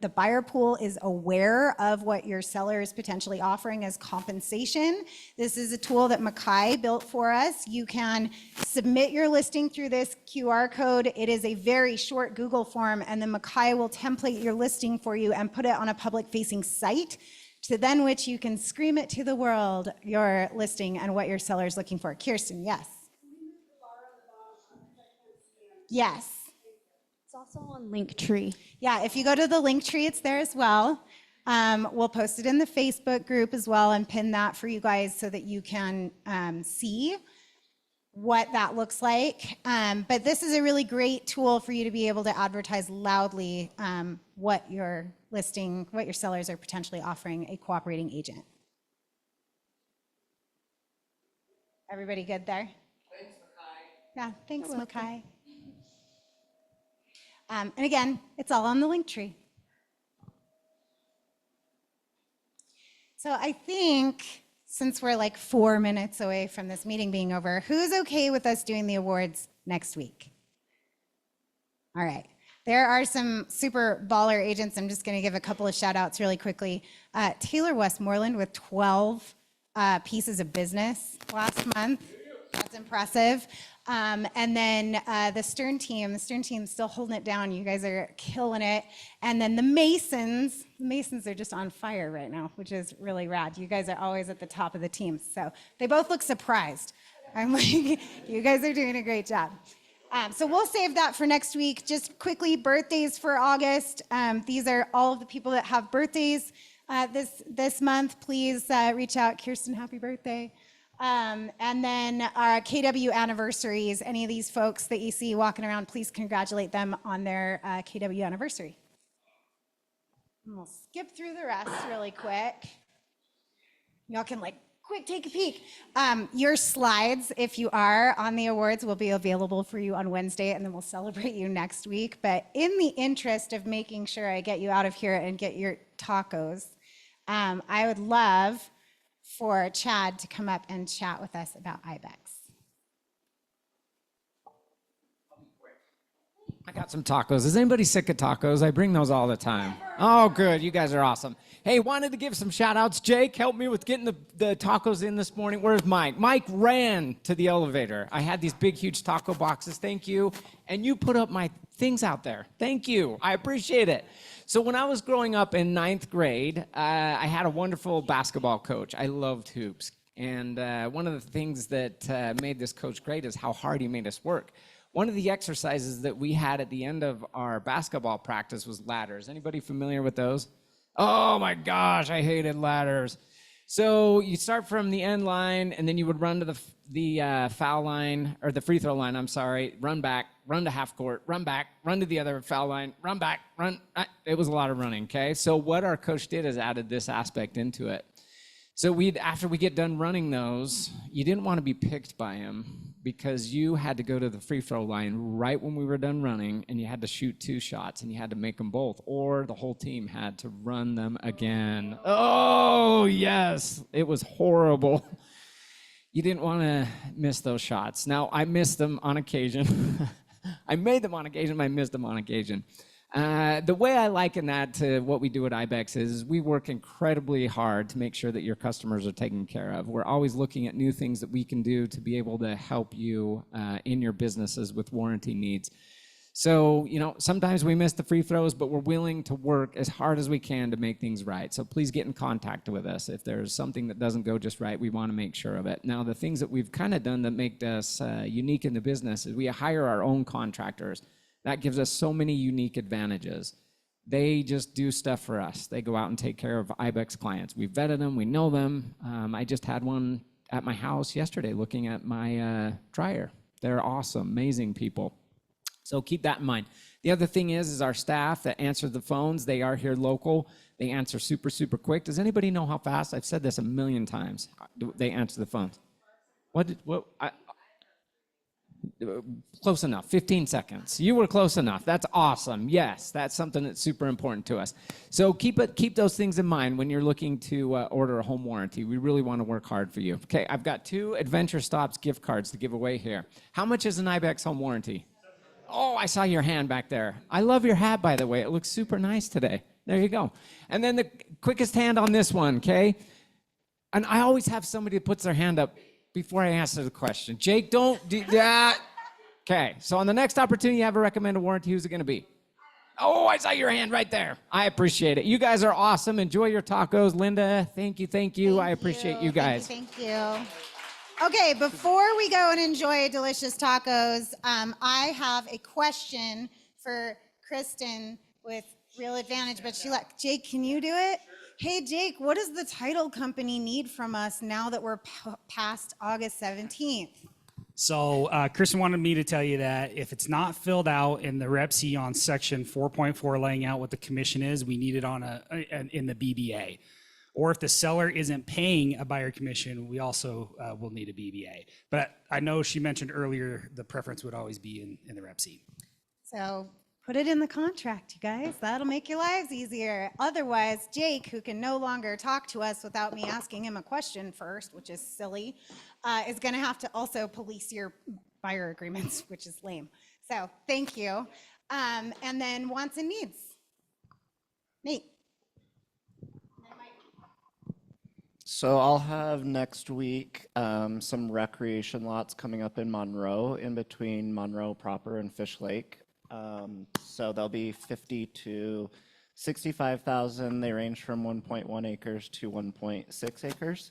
the buyer pool is aware of what your seller is potentially offering as compensation, this is a tool that Makai built for us. You can submit your listing through this QR code. It is a very short Google form, and then Makai will template your listing for you and put it on a public-facing site, to then which you can scream it to the world, your listing and what your seller is looking for. Kirsten, yes. Yes. It's also on Linktree. Yeah, if you go to the Linktree, it's there as well. We'll post it in the Facebook group as well and pin that for you guys so that you can see what that looks like. But this is a really great tool for you to be able to advertise loudly what your listing, what your sellers are potentially offering a cooperating agent. Everybody good there? Thanks, Makai. Yeah, thanks, Makai. And again, it's all on the Linktree. So I think since we're like 4 minutes away from this meeting being over, who's okay with us doing the awards next week? All right. There are some super baller agents. I'm just going to give a couple of shout outs really quickly. Taylor Westmoreland with 12 pieces of business last month. That's impressive. And then the Stern team's still holding it down. You guys are killing it. And then the Masons are just on fire right now, which is really rad. You guys are always at the top of the team. So they both look surprised. I'm like, you guys are doing a great job. So we'll save that for next week. Just quickly, birthdays for August. These are all of the people that have birthdays this month. Please reach out. Kirsten, happy birthday. And then our KW anniversaries, any of these folks that you see walking around, please congratulate them on their KW anniversary. And we'll skip through the rest really quick. Y'all can quick take a peek. Your slides, if you are on the awards, will be available for you on Wednesday, and then we'll celebrate you next week. But in the interest of making sure I get you out of here and get your tacos, I would love for Chad to come up and chat with us about IBEX. I got some tacos. Is anybody sick of tacos? I bring those all the time. Oh, good. You guys are awesome. Hey, wanted to give some shout outs. Jake helped me with getting the tacos in this morning. Where's Mike? Mike ran to the elevator. I had these big, huge taco boxes. Thank you. And you put up my things out there. Thank you. I appreciate it. So when I was growing up in 9th grade, I had a wonderful basketball coach. I loved hoops. And one of the things that made this coach great is how hard he made us work. One of the exercises that we had at the end of our basketball practice was ladders. Anybody familiar with those? Oh my gosh, I hated ladders. So you start from the end line, and then you would run to the foul line, or the free throw line, I'm sorry, run back, run to half court, run back, run to the other foul line, run back, run. It was a lot of running, okay? So what our coach did is added this aspect into it. So after we get done running those, you didn't want to be picked by him because you had to go to the free throw line right when we were done running, and you had to shoot 2 shots, and you had to make them both, or the whole team had to run them again. Oh, yes. It was horrible. You didn't want to miss those shots. Now, I missed them on occasion. I made them on occasion, but I missed them on occasion. The way I liken that to what we do at IBEX is we work incredibly hard to make sure that your customers are taken care of. We're always looking at new things that we can do to be able to help you in your businesses with warranty needs. So, sometimes we miss the free throws, but we're willing to work as hard as we can to make things right. So please get in contact with us. If there's something that doesn't go just right, we want to make sure of it. Now, the things that we've kind of done that make us unique in the business is we hire our own contractors. That gives us so many unique advantages. They just do stuff for us. They go out and take care of IBEX clients. We've vetted them, we know them. I just had one at my house yesterday looking at my dryer. They're awesome, amazing people. So keep that in mind. The other thing is our staff that answer the phones, they are here local. They answer super, super quick. Does anybody know how fast? I've said this a million times. They answer the phones. Close enough, 15 seconds. You were close enough. That's awesome. Yes, that's something that's super important to us. So keep those things in mind when you're looking to order a home warranty. We really want to work hard for you. Okay, I've got 2 Adventure Stops gift cards to give away here. How much is an IBEX home warranty? Oh, I saw your hand back there. I love your hat, by the way. It looks super nice today. There you go. And then the quickest hand on this one, okay? And I always have somebody that puts their hand up before I answer the question. Jake, don't do that. Okay, so on the next opportunity you have a recommended warranty, who's it going to be? Oh, I saw your hand right there. I appreciate it. You guys are awesome. Enjoy your tacos. Linda, thank you. I appreciate you guys. Thank you. Okay, before we go and enjoy delicious tacos, I have a question for Kristen with Real Advantage, but Jake, can you do it? Hey, Jake, what does the title company need from us now that we're past August 17th? So Kristen wanted me to tell you that if it's not filled out in the Rep C on section 4.4 laying out what the commission is, we need it on in the BBA. Or if the seller isn't paying a buyer commission, we also will need a BBA. But I know she mentioned earlier the preference would always be in the Rep C. So put it in the contract, you guys. That'll make your lives easier. Otherwise, Jake, who can no longer talk to us without me asking him a question first, which is silly, is going to have to also police your buyer agreements, which is lame. So thank you. And then wants and needs. Nate. So I'll have next week some recreation lots coming up in Monroe, in between Monroe proper and Fish Lake. So they'll be 50 to 65,000. They range from 1.1 acres to 1.6 acres.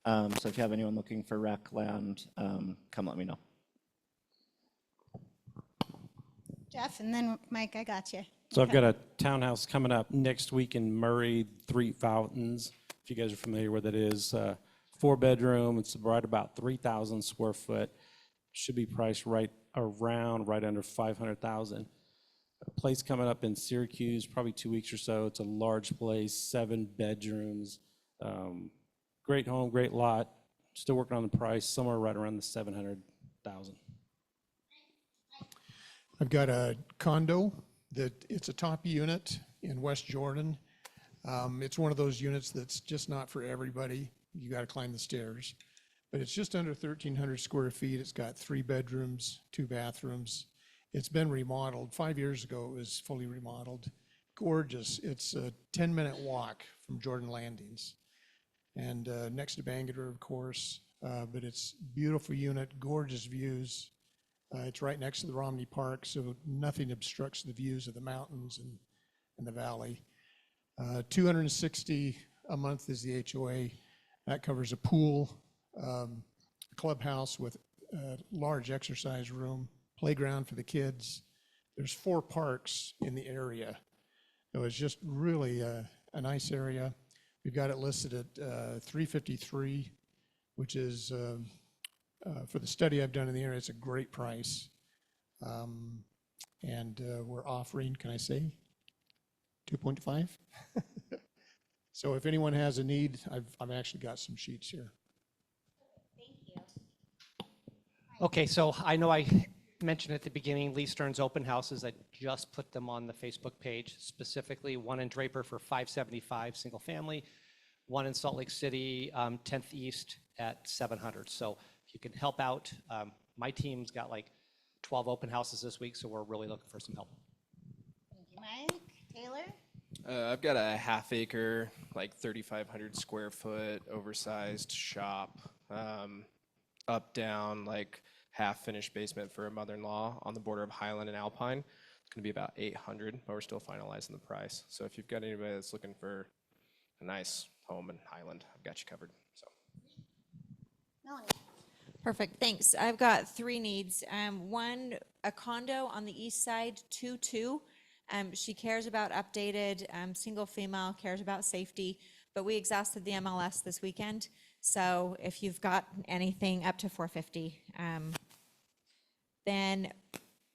So if you have anyone looking for rec land, come let me know. Jeff, and then Mike, I got you. So I've got a townhouse coming up next week in Murray, 3 Fountains. If you guys are familiar with it, is 4-bedroom. It's right about 3,000 square foot. Should be priced right under 500,000. A place coming up in Syracuse, probably 2 weeks or so. It's a large place, 7 bedrooms. Great home, great lot. Still working on the price, somewhere right around the 700,000. I've got a condo that it's a top unit in West Jordan. It's one of those units that's just not for everybody. You got to climb the stairs, but it's just under 1,300 square feet. It's got 3 bedrooms, 2 bathrooms. It's been remodeled. 5 years ago, it was fully remodeled. Gorgeous. It's a 10-minute walk from Jordan Landings and next to Bangalore, of course, but it's beautiful unit, gorgeous views. It's right next to the Romney Park, so nothing obstructs the views of the mountains and the valley. $260 a month is the HOA. That covers a pool, clubhouse with a large exercise room, playground for the kids. There's 4 parks in the area. So it's just really a nice area. We've got it listed at $353, which is, for the study I've done in the area, it's a great price. And we're offering, can I say, 2.5? So if anyone has a need, I've actually got some sheets here. Okay, so I know I mentioned at the beginning Lee Stern's open houses. I just put them on the Facebook page, specifically one in Draper for 575 single family, one in Salt Lake City, 10th East at 700. So if you can help out, my team's got like 12 open houses this week, so we're really looking for some help. Thank you, Mike. Taylor? I've got a half-acre, like 3,500 square foot, oversized shop, up, down, like half-finished basement for a mother-in-law on the border of Highland and Alpine. It's going to be about 800, but we're still finalizing the price. So if you've got anybody that's looking for a nice home in Highland, I've got you covered. So. Melanie. Perfect, thanks. I've got 3 needs. One, a condo on the east side, 2-2. She cares about updated, single female, cares about safety, but we exhausted the MLS this weekend. So if you've got anything up to 450, then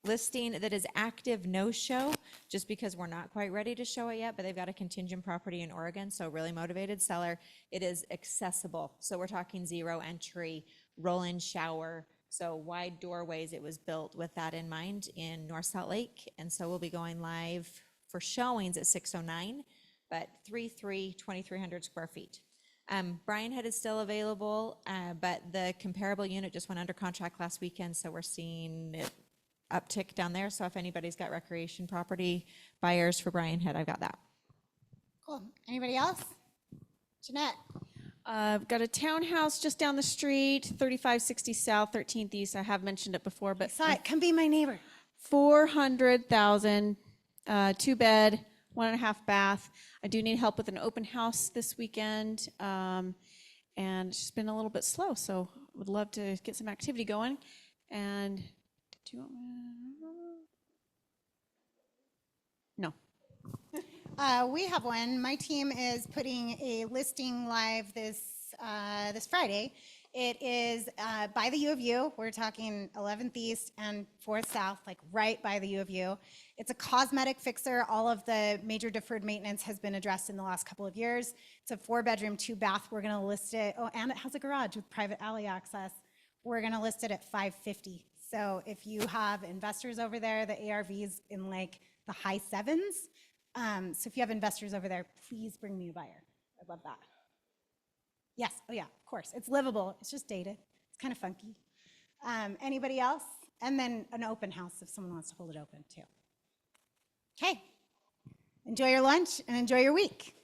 listing that is active no-show, just because we're not quite ready to show it yet, but they've got a contingent property in Oregon, so really motivated seller. It is accessible, so we're talking 0 entry, roll-in shower, so wide doorways. It was built with that in mind in North Salt Lake, and so we'll be going live for showings at 6:09, but 2,300 square feet. Brian Head is still available, but the comparable unit just went under contract last weekend, so we're seeing it uptick down there. So if anybody's got recreation property buyers for Brian Head, I've got that. Cool. Anybody else? Jeanette? I've got a townhouse just down the street, 3560 South, 13th East. I have mentioned it before, but Saw it. Come be my neighbor. 400,000, 2-bed, 1.5 bath. I do need help with an open house this weekend, and it's just been a little bit slow. So would love to get some activity going. And do you want No. We have one. My team is putting a listing live this Friday. It is by the U of U. We're talking 11th East and 4th South, like right by the U of U. It's a cosmetic fixer. All of the major deferred maintenance has been addressed in the last couple of years. It's a 4-bedroom, 2-bath. We're going to list it. Oh, and it has a garage with private alley access. We're going to list it at $550. So if you have investors over there, the ARV's in like the high 7s. So if you have investors over there, please bring me a buyer. I'd love that. Yes, oh yeah, of course. It's livable. It's just dated. It's kind of funky. Anybody else? And then an open house if someone wants to hold it open too. Okay. Enjoy your lunch and enjoy your week.